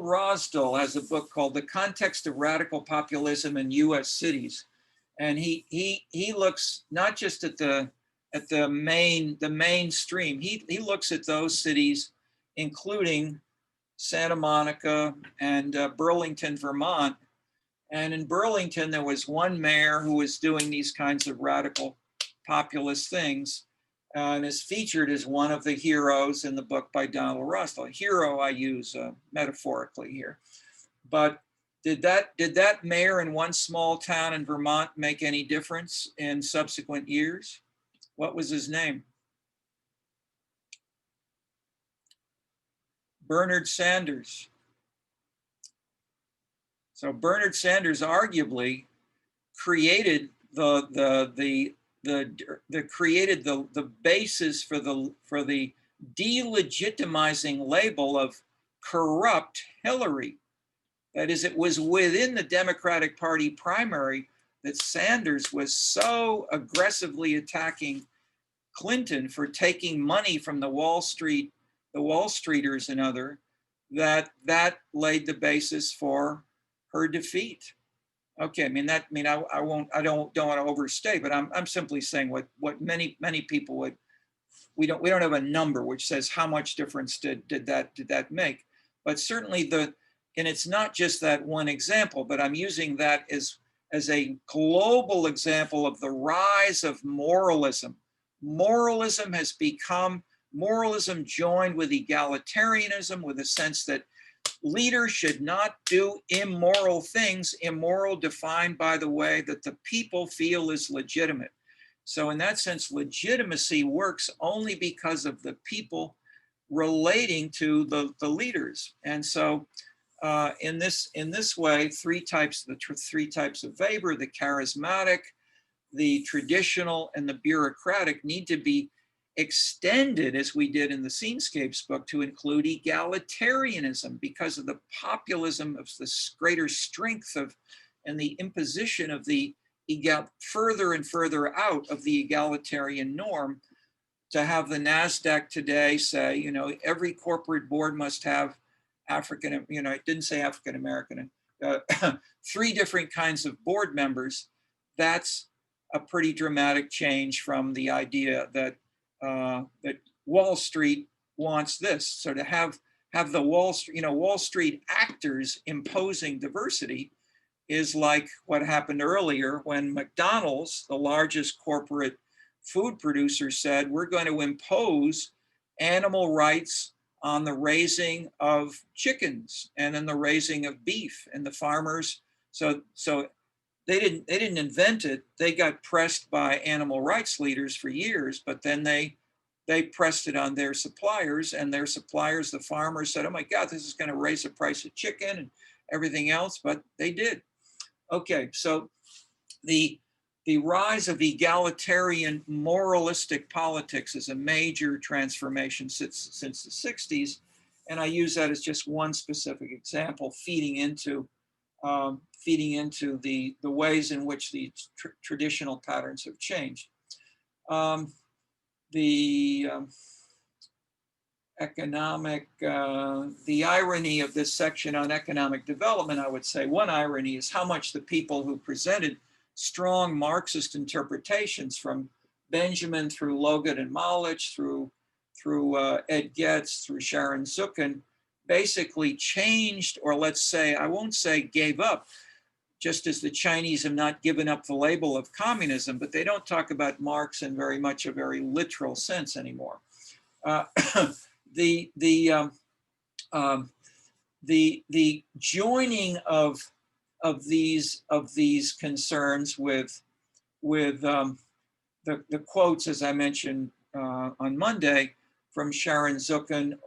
Rosdell has a book called The Context of Radical Populism in US Cities. And he looks not just at the mainstream, he looks at those cities, including Santa Monica, and Burlington, Vermont. And in Burlington, there was one mayor who was doing these kinds of radical populist things, and is featured as one of the heroes in the book by Donald Russell. Hero I use metaphorically here. But did that mayor in one small town in Vermont make any difference in subsequent years? What was his name? Bernard Sanders. So Bernard Sanders arguably created the basis for the delegitimizing label of corrupt Hillary. That is, it was within the Democratic Party primary that Sanders was so aggressively attacking Clinton for taking money from the Wall Streeters and other, that laid the basis for her defeat. Okay, I don't want to overstate, but I'm simply saying what many people would. We don't have a number which says how much difference did that make, but certainly and it's not just that one example, but I'm using that as a global example of the rise of moralism. Moralism has become moralism joined with egalitarianism, with a sense that leaders should not do immoral things, immoral defined by the way that the people feel is legitimate. So in that sense, legitimacy works only because of the people relating to the leaders. And so in this way, three types of Weber, the charismatic, the traditional, and the bureaucratic, need to be extended, as we did in the Scenescapes book, to include egalitarianism because of the populism of this greater strength of and the imposition of the further and further out of the egalitarian norm. To have the NASDAQ today say, every corporate board must have it didn't say African American, 3 different kinds of board members. That's a pretty dramatic change from the idea that Wall Street wants this. So to have the Wall Street actors imposing diversity is like what happened earlier when McDonald's, the largest corporate food producer, said, we're going to impose animal rights on the raising of chickens and in the raising of beef, and the farmers. So they didn't invent it. They got pressed by animal rights leaders for years, but then they pressed it on their suppliers, and their suppliers, the farmers, said, oh my God, this is going to raise the price of chicken and everything else, but they did. Okay, so the rise of egalitarian moralistic politics is a major transformation since the 60s. And I use that as just one specific example, feeding into the ways in which the traditional patterns have changed. The irony of this section on economic development, I would say one irony is how much the people who presented strong Marxist interpretations, from Benjamin through Logan and Malich, through Ed Getz, through Sharon Zuckin, basically changed, or let's say, I won't say gave up, just as the Chinese have not given up the label of communism, but they don't talk about Marx in very much a very literal sense anymore. The joining of these concerns with the quotes, as I mentioned on Monday, from Sharon Zuckin,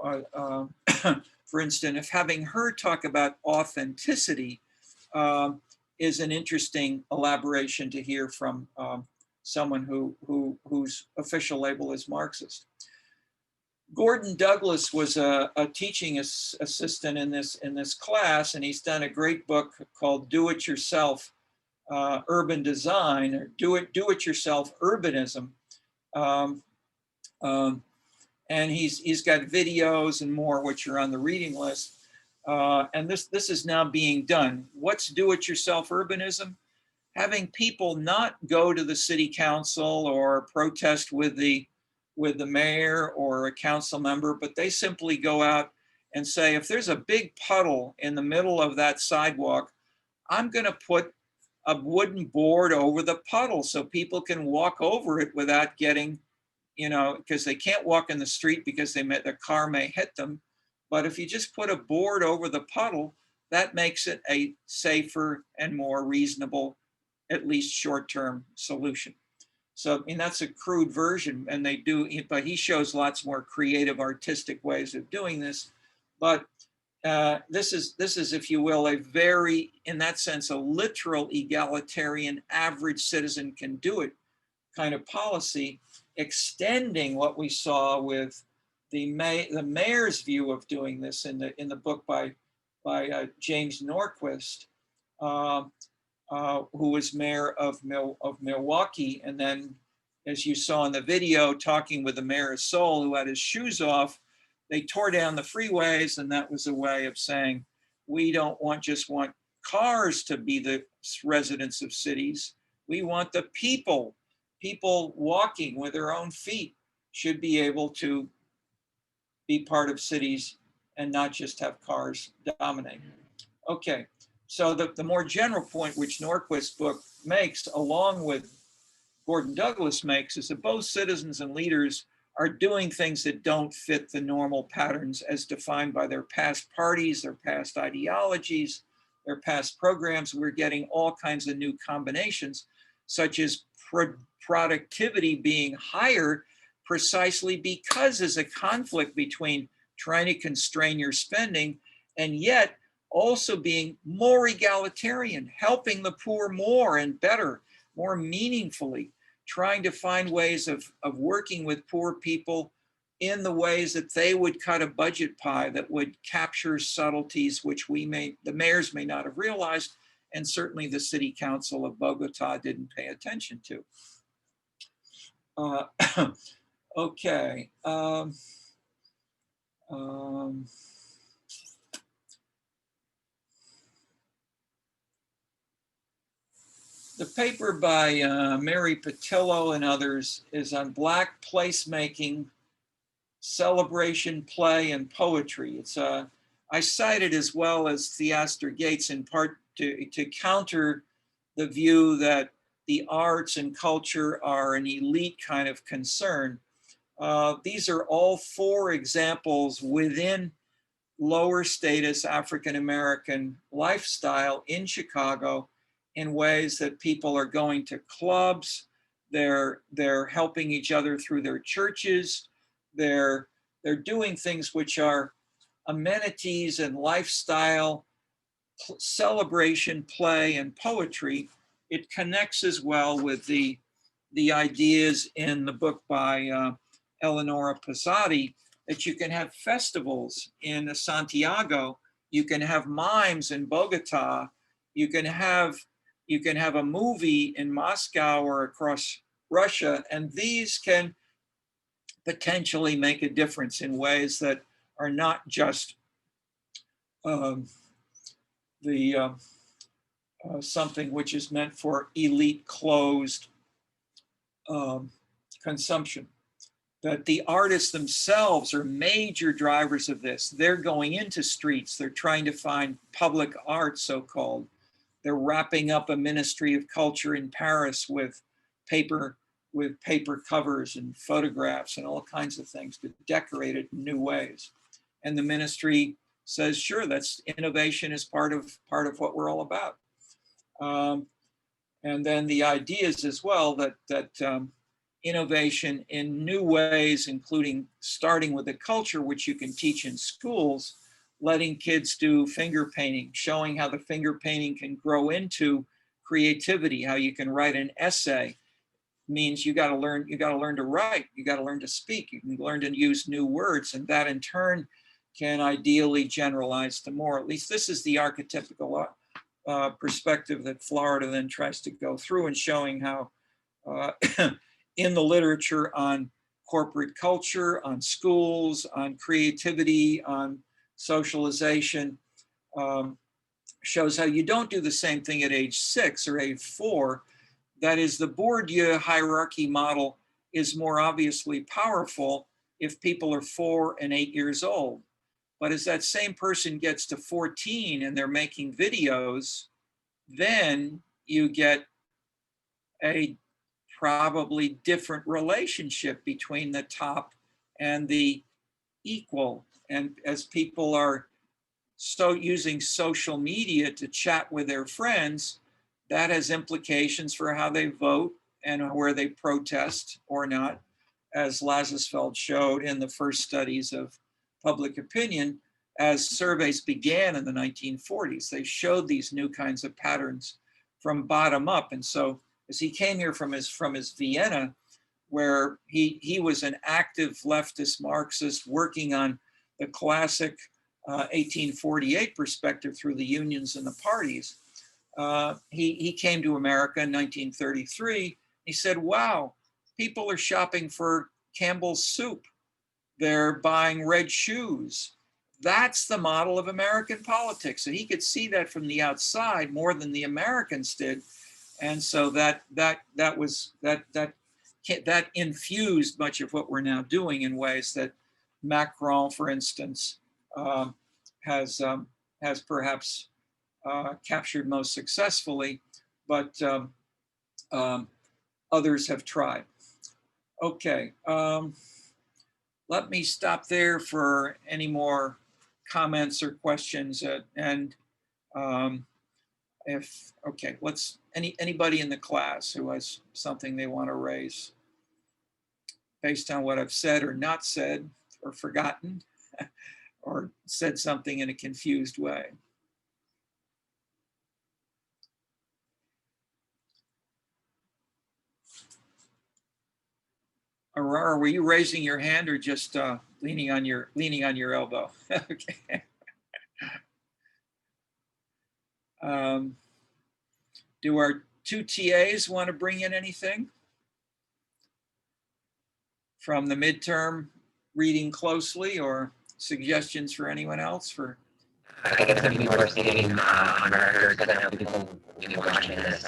for instance, if having her talk about authenticity is an interesting elaboration to hear from someone whose official label is Marxist. Gordon Douglas was a teaching assistant in this class, and he's done a great book called Do It Yourself Urban Design, or Do It Yourself Urbanism. And he's got videos and more which are on the reading list. And this is now being done. What's Do It Yourself Urbanism? Having people not go to the city council or protest with the mayor or a council member, but they simply go out and say, if there's a big puddle in the middle of that sidewalk, I'm going to put a wooden board over the puddle so people can walk over it without getting, because they can't walk in the street because their car may hit them. But if you just put a board over the puddle, that makes it a safer and more reasonable, at least short-term solution. So, that's a crude version, and but he shows lots more creative, artistic ways of doing this. But this is, if you will, a very, in that sense, a literal egalitarian, average citizen can do it kind of policy, extending what we saw with the mayor's view of doing this in the book by James Norquist, who was mayor of Milwaukee, and then, as you saw in the video, talking with the mayor of Seoul, who had his shoes off. They tore down the freeways, and that was a way of saying, we don't just want cars to be the residents of cities. We want the people walking with their own feet should be able to be part of cities and not just have cars dominate. Okay, so the more general point which Norquist's book makes, along with Gordon Douglas makes, is that both citizens and leaders are doing things that don't fit the normal patterns as defined by their past parties, their past ideologies, their past programs. We're getting all kinds of new combinations, such as productivity being higher precisely because there's a conflict between trying to constrain your spending and yet also being more egalitarian, helping the poor more and better, more meaningfully, trying to find ways of working with poor people in the ways that they would cut a budget pie that would capture subtleties which the mayors may not have realized, and certainly the city council of Bogota didn't pay attention to. Okay. The paper by Mary Patillo and others is on Black placemaking, celebration, play, and poetry. I cite it as well as Theaster Gates in part to counter the view that the arts and culture are an elite kind of concern. These are all 4 examples within lower status African-American lifestyle in Chicago in ways that people are going to clubs, they're helping each other through their churches, they're doing things which are amenities and lifestyle, celebration, play, and poetry. It connects as well with the ideas in the book by Eleonora Pizzati that you can have festivals in Santiago, you can have mimes in Bogota, you can have a movie in Moscow or across Russia, and these can potentially make a difference in ways that are not just something which is meant for elite closed consumption. That the artists themselves are major drivers of this. They're going into streets, they're trying to find public art, so-called. They're wrapping up a Ministry of Culture in Paris with paper covers and photographs and all kinds of things to decorate it in new ways. And the ministry says, sure, that's innovation is part of what we're all about. And then the ideas as well that innovation in new ways, including starting with the culture, which you can teach in schools, letting kids do finger painting, showing how the finger painting can grow into creativity, how you can write an essay means you got to learn to write, you got to learn to speak, you can learn to use new words, and that in turn can ideally generalize to more. At least this is the archetypical perspective that Florida then tries to go through, and showing how in the literature on corporate culture, on schools, on creativity, on socialization, shows how you don't do the same thing at age 6 or age 4. That is, the Bourdieu hierarchy model is more obviously powerful if people are 4 and 8 years old. But as that same person gets to 14 and they're making videos, then you get a probably different relationship between the top and the equal. And as people are using social media to chat with their friends, that has implications for how they vote and where they protest or not, as Lazarsfeld showed in the first studies of public opinion. As surveys began in the 1940s, they showed these new kinds of patterns from bottom up. And so as he came here from his Vienna, where he was an active leftist Marxist working on the classic 1848 perspective through the unions and the parties. He came to America in 1933. He said, wow, people are shopping for Campbell's soup. They're buying red shoes. That's the model of American politics. And he could see that from the outside more than the Americans did. And so that infused much of what we're now doing in ways that Macron, for instance, has perhaps captured most successfully, but others have tried. Okay, let me stop there for any more comments or questions. Anybody in the class who has something they want to raise based on what I've said or not said or forgotten or said something in a confused way. Aurora, were you raising your hand or just leaning on your elbow? Okay. Do our two TAs want to bring in anything from the midterm reading closely, or suggestions for anyone else? For I guess if you were stating on record, because I know people will be watching this,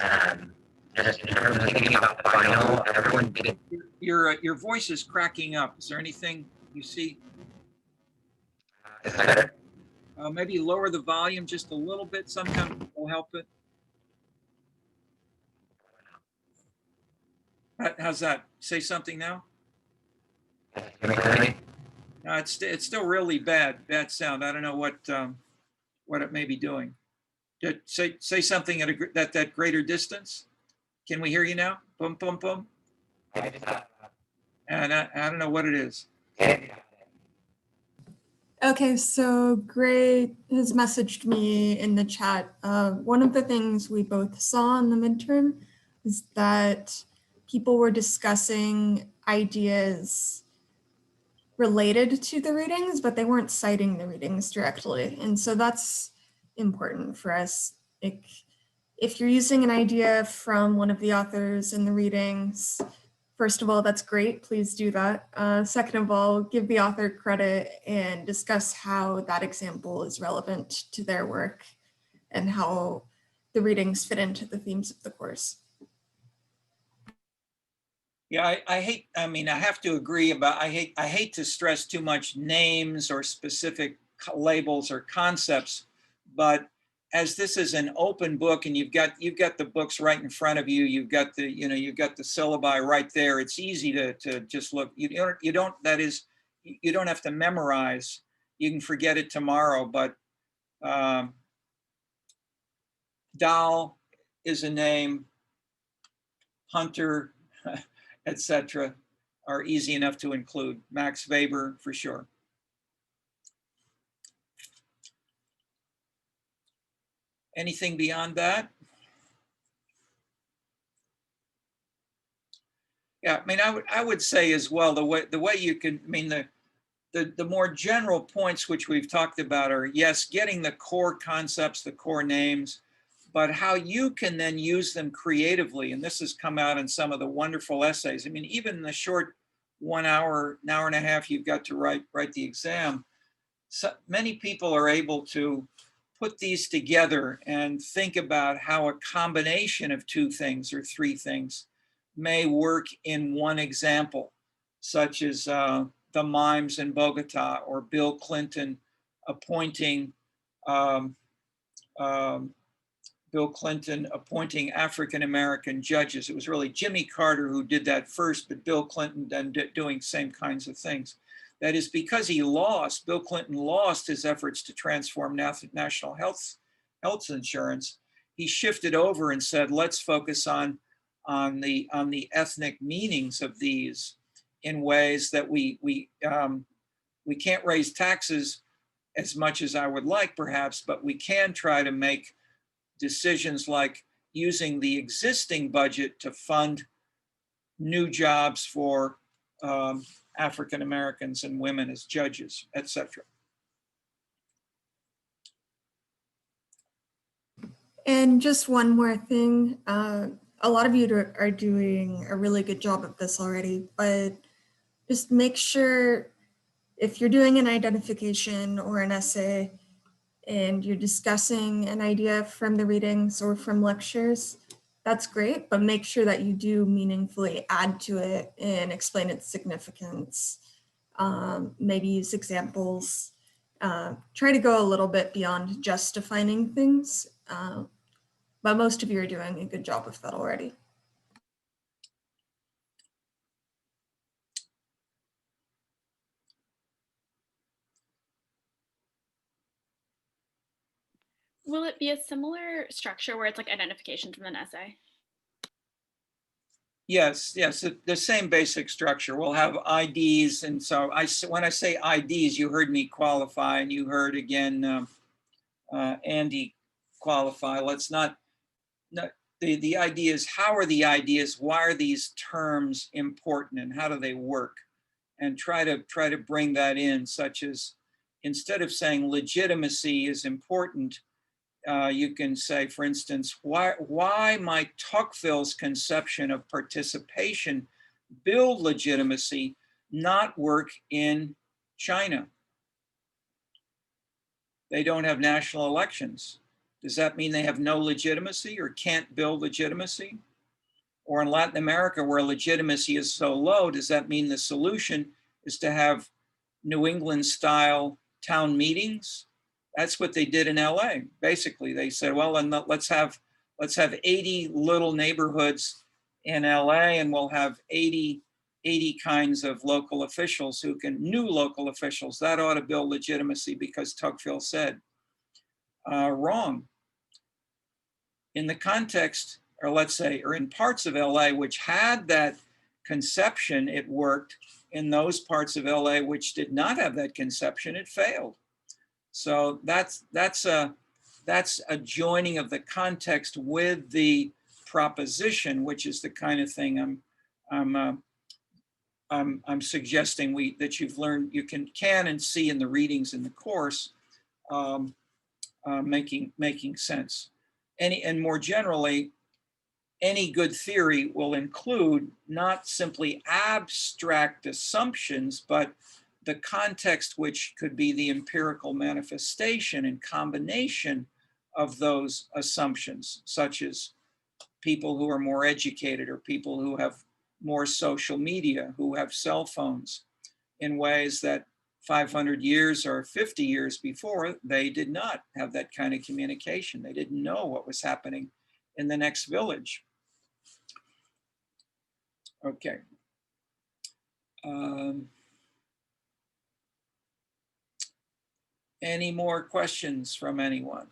just in terms of thinking about the final, everyone did. Your voice is cracking up. Is there anything you see? Is that better? Maybe lower the volume just a little bit. Sometimes will help it. How's that? Say something now. Can you hear me? No, it's still really bad sound. I don't know what it may be doing. Say something at that greater distance. Can we hear you now? Boom, boom, boom. And I don't know what it is. Okay, so Gray has messaged me in the chat. One of the things we both saw in the midterm is that people were discussing ideas related to the readings, but they weren't citing the readings directly. And so that's important for us. If you're using an idea from one of the authors in the readings, first of all, that's great. Please do that. Second of all, give the author credit and discuss how that example is relevant to their work and how the readings fit into the themes of the course. Yeah, I have to agree I hate to stress too much names or specific labels or concepts, but as this is an open book and you've got the books right in front of you, you've got the the syllabi right there. It's easy to just look. You don't have to memorize. You can forget it tomorrow, but Dahl is a name, Hunter, etc., are easy enough to include. Max Weber, for sure. Anything beyond that? Yeah, I would say as well, the way you can, the more general points which we've talked about are, yes, getting the core concepts, the core names, but how you can then use them creatively. And this has come out in some of the wonderful essays. Even in the short 1 hour, an hour and a half you've got to write the exam, so many people are able to put these together and think about how a combination of two things or three things may work in one example, such as the mimes in Bogota or Bill Clinton appointing Bill Clinton appointing African-American judges. It was really Jimmy Carter who did that first, but Bill Clinton then doing same kinds of things. That is because he lost, Bill Clinton lost his efforts to transform national health insurance. He shifted over and said, let's focus on the ethnic meanings of these in ways that we can't raise taxes as much as I would like, perhaps, but we can try to make decisions like using the existing budget to fund new jobs for African Americans and women as judges, etc. And just one more thing, a lot of you are doing a really good job of this already, but just make sure if you're doing an identification or an essay and you're discussing an idea from the readings or from lectures, that's great, but make sure that you do meaningfully add to it and explain its significance. Maybe use examples. Try to go a little bit beyond just defining things, but most of you are doing a good job of that already. Will it be a similar structure where it's like identifications and then essay? Yes, the same basic structure. We'll have IDs, and so when I say IDs, you heard me qualify, and you heard again Andy qualify. Let's not. The idea is, how are the ideas? Why are these terms important, and how do they work? And try to bring that in, such as instead of saying legitimacy is important, you can say, for instance, why might Tocqueville's conception of participation build legitimacy not work in China? They don't have national elections. Does that mean they have no legitimacy or can't build legitimacy? Or in Latin America, where legitimacy is so low, does that mean the solution is to have New England style town meetings? That's what they did in LA. Basically, they said, well, and let's have 80 little neighborhoods in LA, and we'll have 80 kinds of local officials new local officials. That ought to build legitimacy because Tocqueville said. Wrong. In the context, or let's say, or in parts of LA which had that conception, it worked. In those parts of LA which did not have that conception, it failed. So that's a joining of the context with the proposition, which is the kind of thing I'm suggesting that you've learned, you can and see in the readings in the course, making sense. And more generally, any good theory will include not simply abstract assumptions, but the context, which could be the empirical manifestation and combination of those assumptions, such as people who are more educated or people who have more social media, who have cell phones, in ways that 500 years or 50 years before, they did not have that kind of communication. They didn't know what was happening in the next village. Okay. Any more questions from anyone?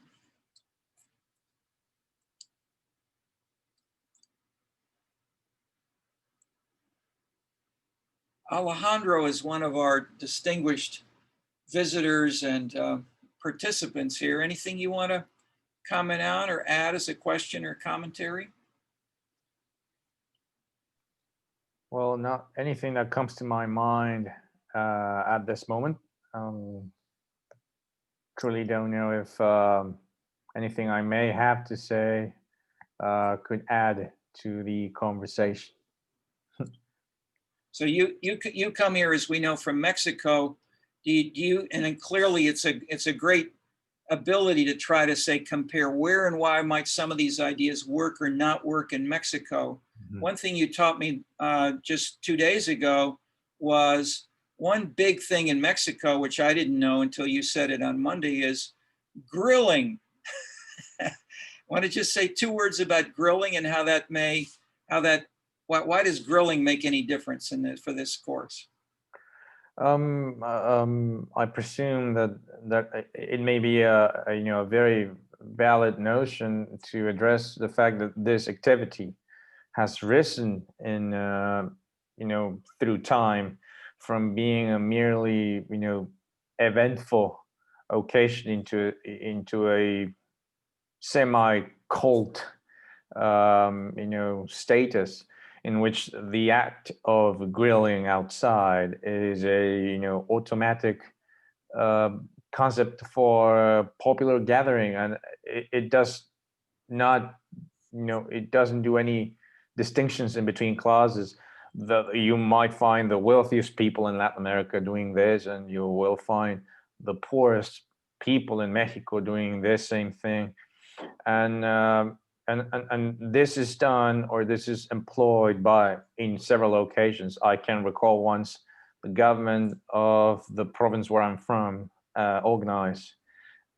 Alejandro is one of our distinguished visitors and participants here. Anything you want to comment on or add as a question or commentary? Well, not anything that comes to my mind at this moment. Truly don't know if anything I may have to say could add to the conversation. So you come here, as we know, from Mexico. Do you and then clearly it's a great ability to try to say, compare where and why might some of these ideas work or not work in Mexico. Mm-hmm. One thing you taught me just 2 days ago was one big thing in Mexico, which I didn't know until you said it on Monday, is grilling. Want to just say 2 words about grilling and why does grilling make any difference in this, for this course? I presume that it may be a very valid notion to address the fact that this activity has risen in through time from being a merely eventful occasion into a semi-cult status, in which the act of grilling outside is a automatic concept for popular gathering, and it does not it doesn't do any distinctions in between classes. You might find the wealthiest people in Latin America doing this, and you will find the poorest people in Mexico doing this same thing, and this is done, or this is employed in several occasions. I can recall once the government of the province where I'm from organized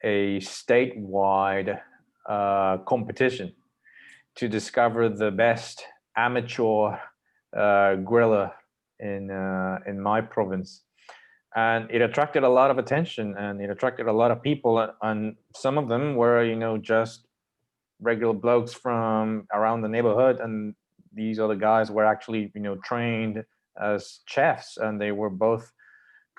a statewide competition to discover the best amateur griller in my province, and it attracted a lot of attention, and it attracted a lot of people, and some of them were just regular blokes from around the neighborhood, and these other guys were actually trained as chefs, and they were both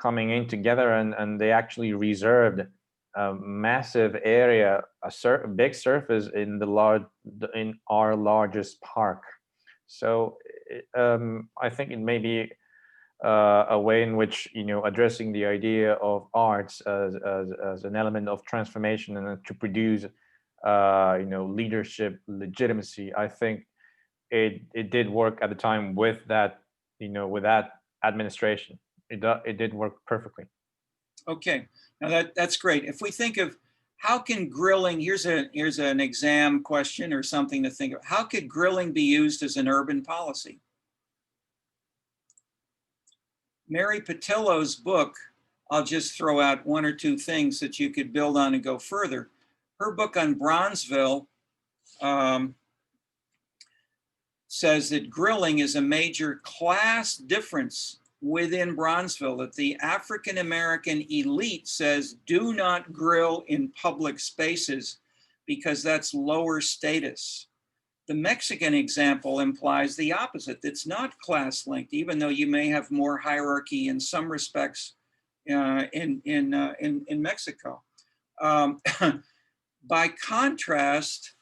coming in together, and they actually reserved a massive area, a big surface in our largest park. So I think it may be a way in which addressing the idea of arts as an element of transformation and to produce leadership legitimacy. I think it did work at the time with that with that administration. It did work perfectly. Okay, now that's great. If we think of how can grilling, here's an exam question or something to think of. How could grilling be used as an urban policy? Mary Patillo's book, I'll just throw out 1 or 2 things that you could build on and go further. Her book on Bronzeville says that grilling is a major class difference within Bronzeville, that the African-American elite says do not grill in public spaces because that's lower status. The Mexican example implies the opposite. It's not class linked, even though you may have more hierarchy in some respects in Mexico. By contrast,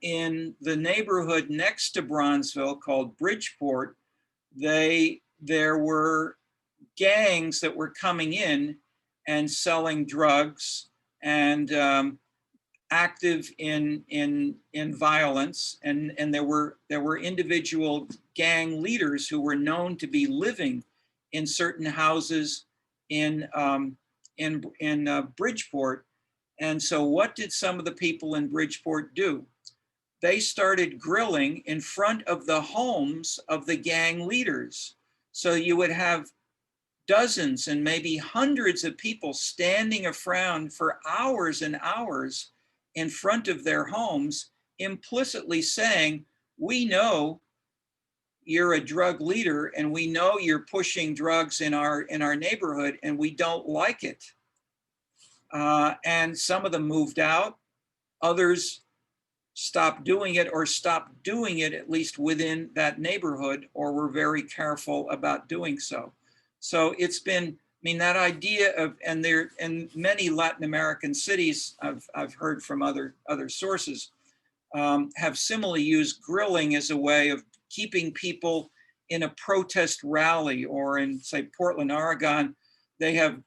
in the neighborhood next to Bronzeville called Bridgeport, there were gangs that were coming in and selling drugs and active in violence, and there were individual gang leaders who were known to be living in certain houses in Bridgeport. And so what did some of the people in Bridgeport do? They started grilling in front of the homes of the gang leaders. So you would have dozens and maybe hundreds of people standing around for hours and hours in front of their homes, implicitly saying, we know you're a drug leader and we know you're pushing drugs in our neighborhood and we don't like it. And some of them moved out, others stopped doing it, or stopped doing it at least within that neighborhood, or were very careful about doing so. So it's been, that idea of, and many Latin American cities, I've heard from other sources, have similarly used grilling as a way of keeping people in a protest rally, or in, say, Portland, Oregon, they have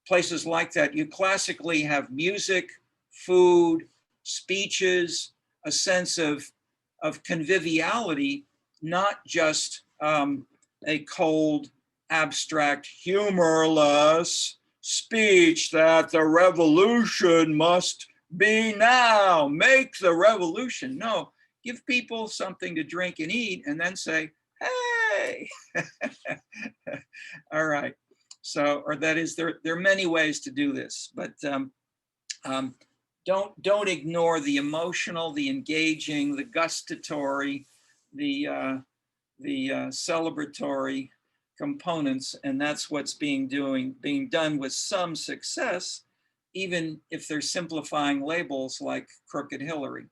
places like that. You classically have music, food, speeches, a sense of conviviality, not just a cold, abstract, humorless speech that the revolution must be now, make the revolution. No, give people something to drink and eat and then say, hey. All right. So, or that is, there are many ways to do this, but don't ignore the emotional, the engaging, the gustatory, the celebratory components, and that's what's being done with some success, even if they're simplifying labels like Crooked Hillary.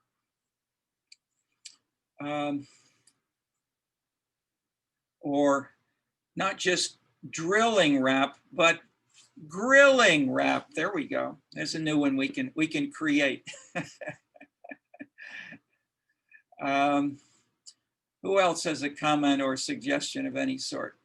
Or not just drilling rap, but grilling rap. There we go. There's a new one we can create. Who else has a comment or suggestion of any sort?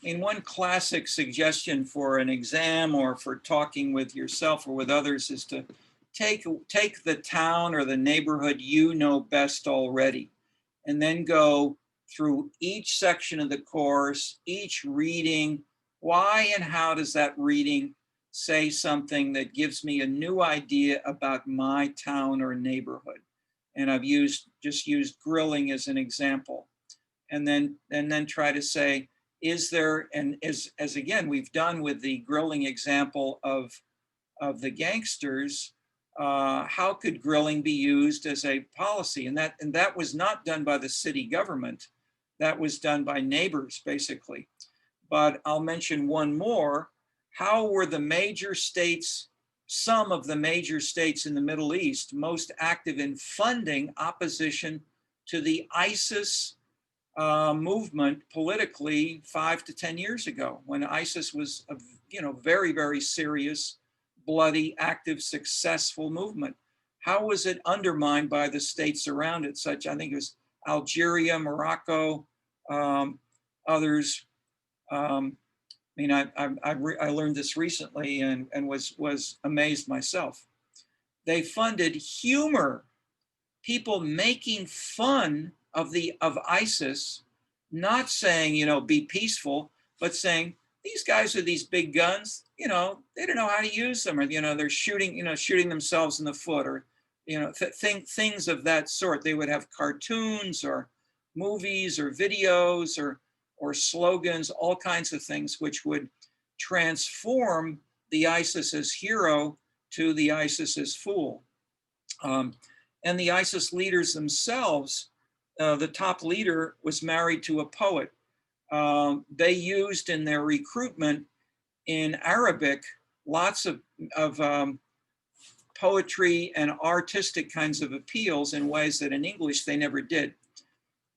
I mean, one classic suggestion for an exam or for talking with yourself or with others is to take the town or the neighborhood you know best already, and then go through each section of the course, each reading. Why and how does that reading say something that gives me a new idea about my town or neighborhood? And I've just used grilling as an example. And then try to say, is there, and as again, we've done with the grilling example of the gangsters, how could grilling be used as a policy? And that was not done by the city government. That was done by neighbors, basically. But I'll mention one more. How were the major states, some of the major states in the Middle East, most active in funding opposition to the ISIS movement politically 5 to 10 years ago, when ISIS was a very, very serious, bloody, active, successful movement? How was it undermined by the states around it? Such, I think it was Algeria, Morocco, others. I mean, I learned this recently and was amazed myself. They funded humor, people making fun of ISIS, not saying, be peaceful, but saying, these guys with these big guns, they don't know how to use them, or, they're shooting themselves in the foot, or, things of that sort. They would have cartoons or movies or videos or slogans, all kinds of things, which would transform the ISIS's hero to the ISIS's fool. And the ISIS leaders themselves, the top leader was married to a poet. They used in their recruitment in Arabic lots of poetry and artistic kinds of appeals in ways that in English they never did.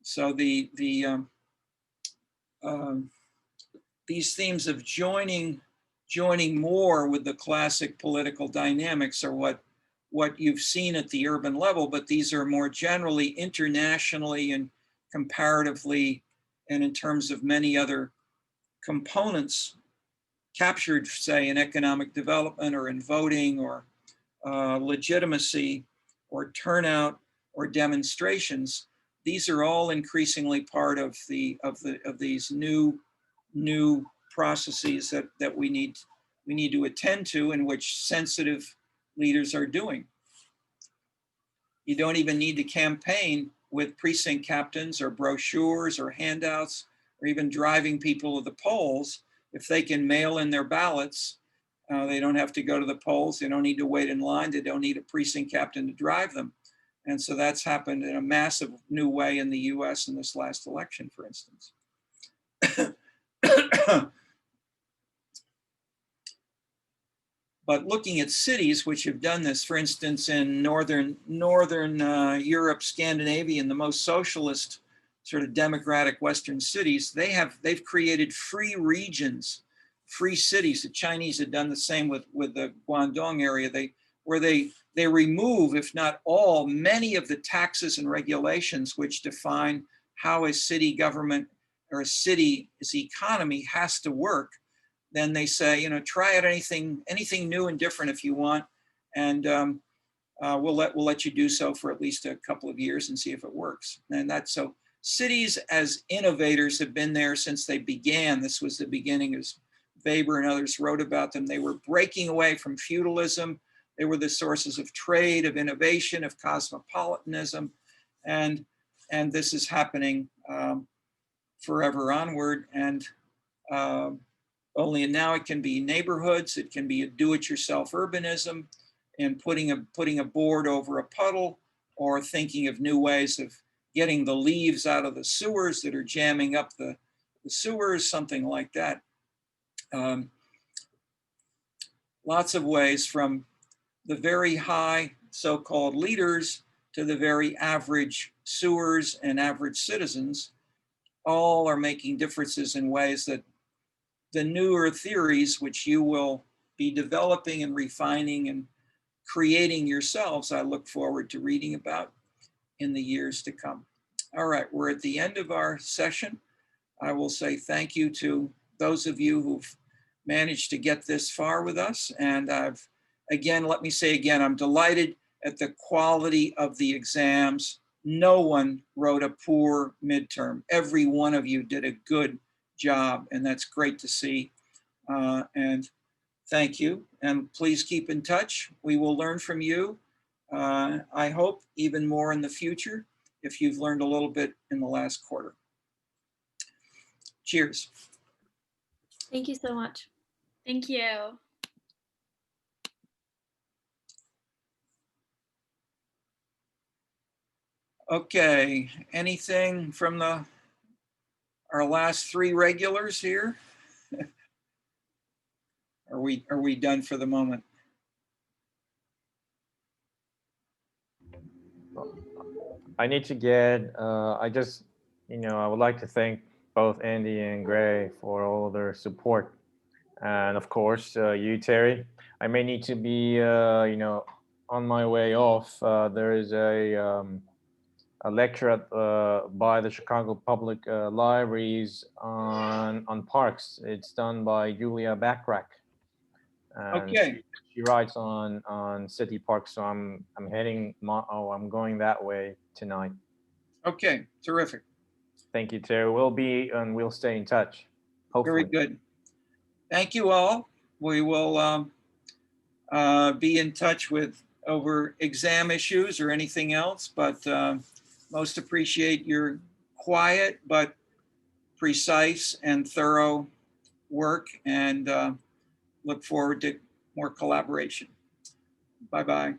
So these themes of joining more with the classic political dynamics are what you've seen at the urban level, but these are more generally internationally and comparatively, and in terms of many other components captured, say, in economic development or in voting or legitimacy or turnout or demonstrations. These are all increasingly part of these new processes that we need to attend to, in which sensitive leaders are doing. You don't even need to campaign with precinct captains or brochures or handouts or even driving people to the polls. If they can mail in their ballots, they don't have to go to the polls. They don't need to wait in line. They don't need a precinct captain to drive them. And so that's happened in a massive new way in the US in this last election, for instance. But looking at cities which have done this, for instance, in northern Europe, Scandinavia, and the most socialist sort of democratic Western cities, they've created free regions, free cities. The Chinese had done the same with the Guangdong area. Where they remove, if not all, many of the taxes and regulations which define how a city government or a city's economy has to work. Then they say, try out anything new and different if you want, and we'll let you do so for at least a couple of years and see if it works. And that's so. Cities as innovators have been there since they began. This was the beginning, as Weber and others wrote about them. They were breaking away from feudalism. They were the sources of trade, of innovation, of cosmopolitanism. And this is happening forever onward. And only now it can be neighborhoods, it can be a do-it-yourself urbanism, and putting a board over a puddle, or thinking of new ways of getting the leaves out of the sewers that are jamming up the sewers, something like that. Lots of ways, from the very high so-called leaders to the very average sewers and average citizens, all are making differences in ways that the newer theories, which you will be developing and refining and creating yourselves, I look forward to reading about in the years to come. All right, we're at the end of our session. I will say thank you to those of you who've managed to get this far with us. And let me say again, I'm delighted at the quality of the exams. No one wrote a poor midterm. Every one of you did a good job, and that's great to see. And thank you, and please keep in touch. We will learn from you. I hope even more in the future, if you've learned a little bit in the last quarter. Cheers. Thank you so much. Thank you. Okay, anything from our last three regulars here? Are we done for the moment? I need to get, I would like to thank both Andy and Gray for all their support. And of course, you, Terry. I may need to be, on my way off. There is a lecture by the Chicago Public Libraries on parks. It's done by Julia Backrack. And Okay. she writes on city parks, so I'm going that way tonight. Okay, terrific. Thank you, Terry. We'll stay in touch. Hopefully. Very good. Thank you all. We will be in touch over exam issues or anything else, but most appreciate your quiet but precise and thorough work, and look forward to more collaboration. Bye-bye.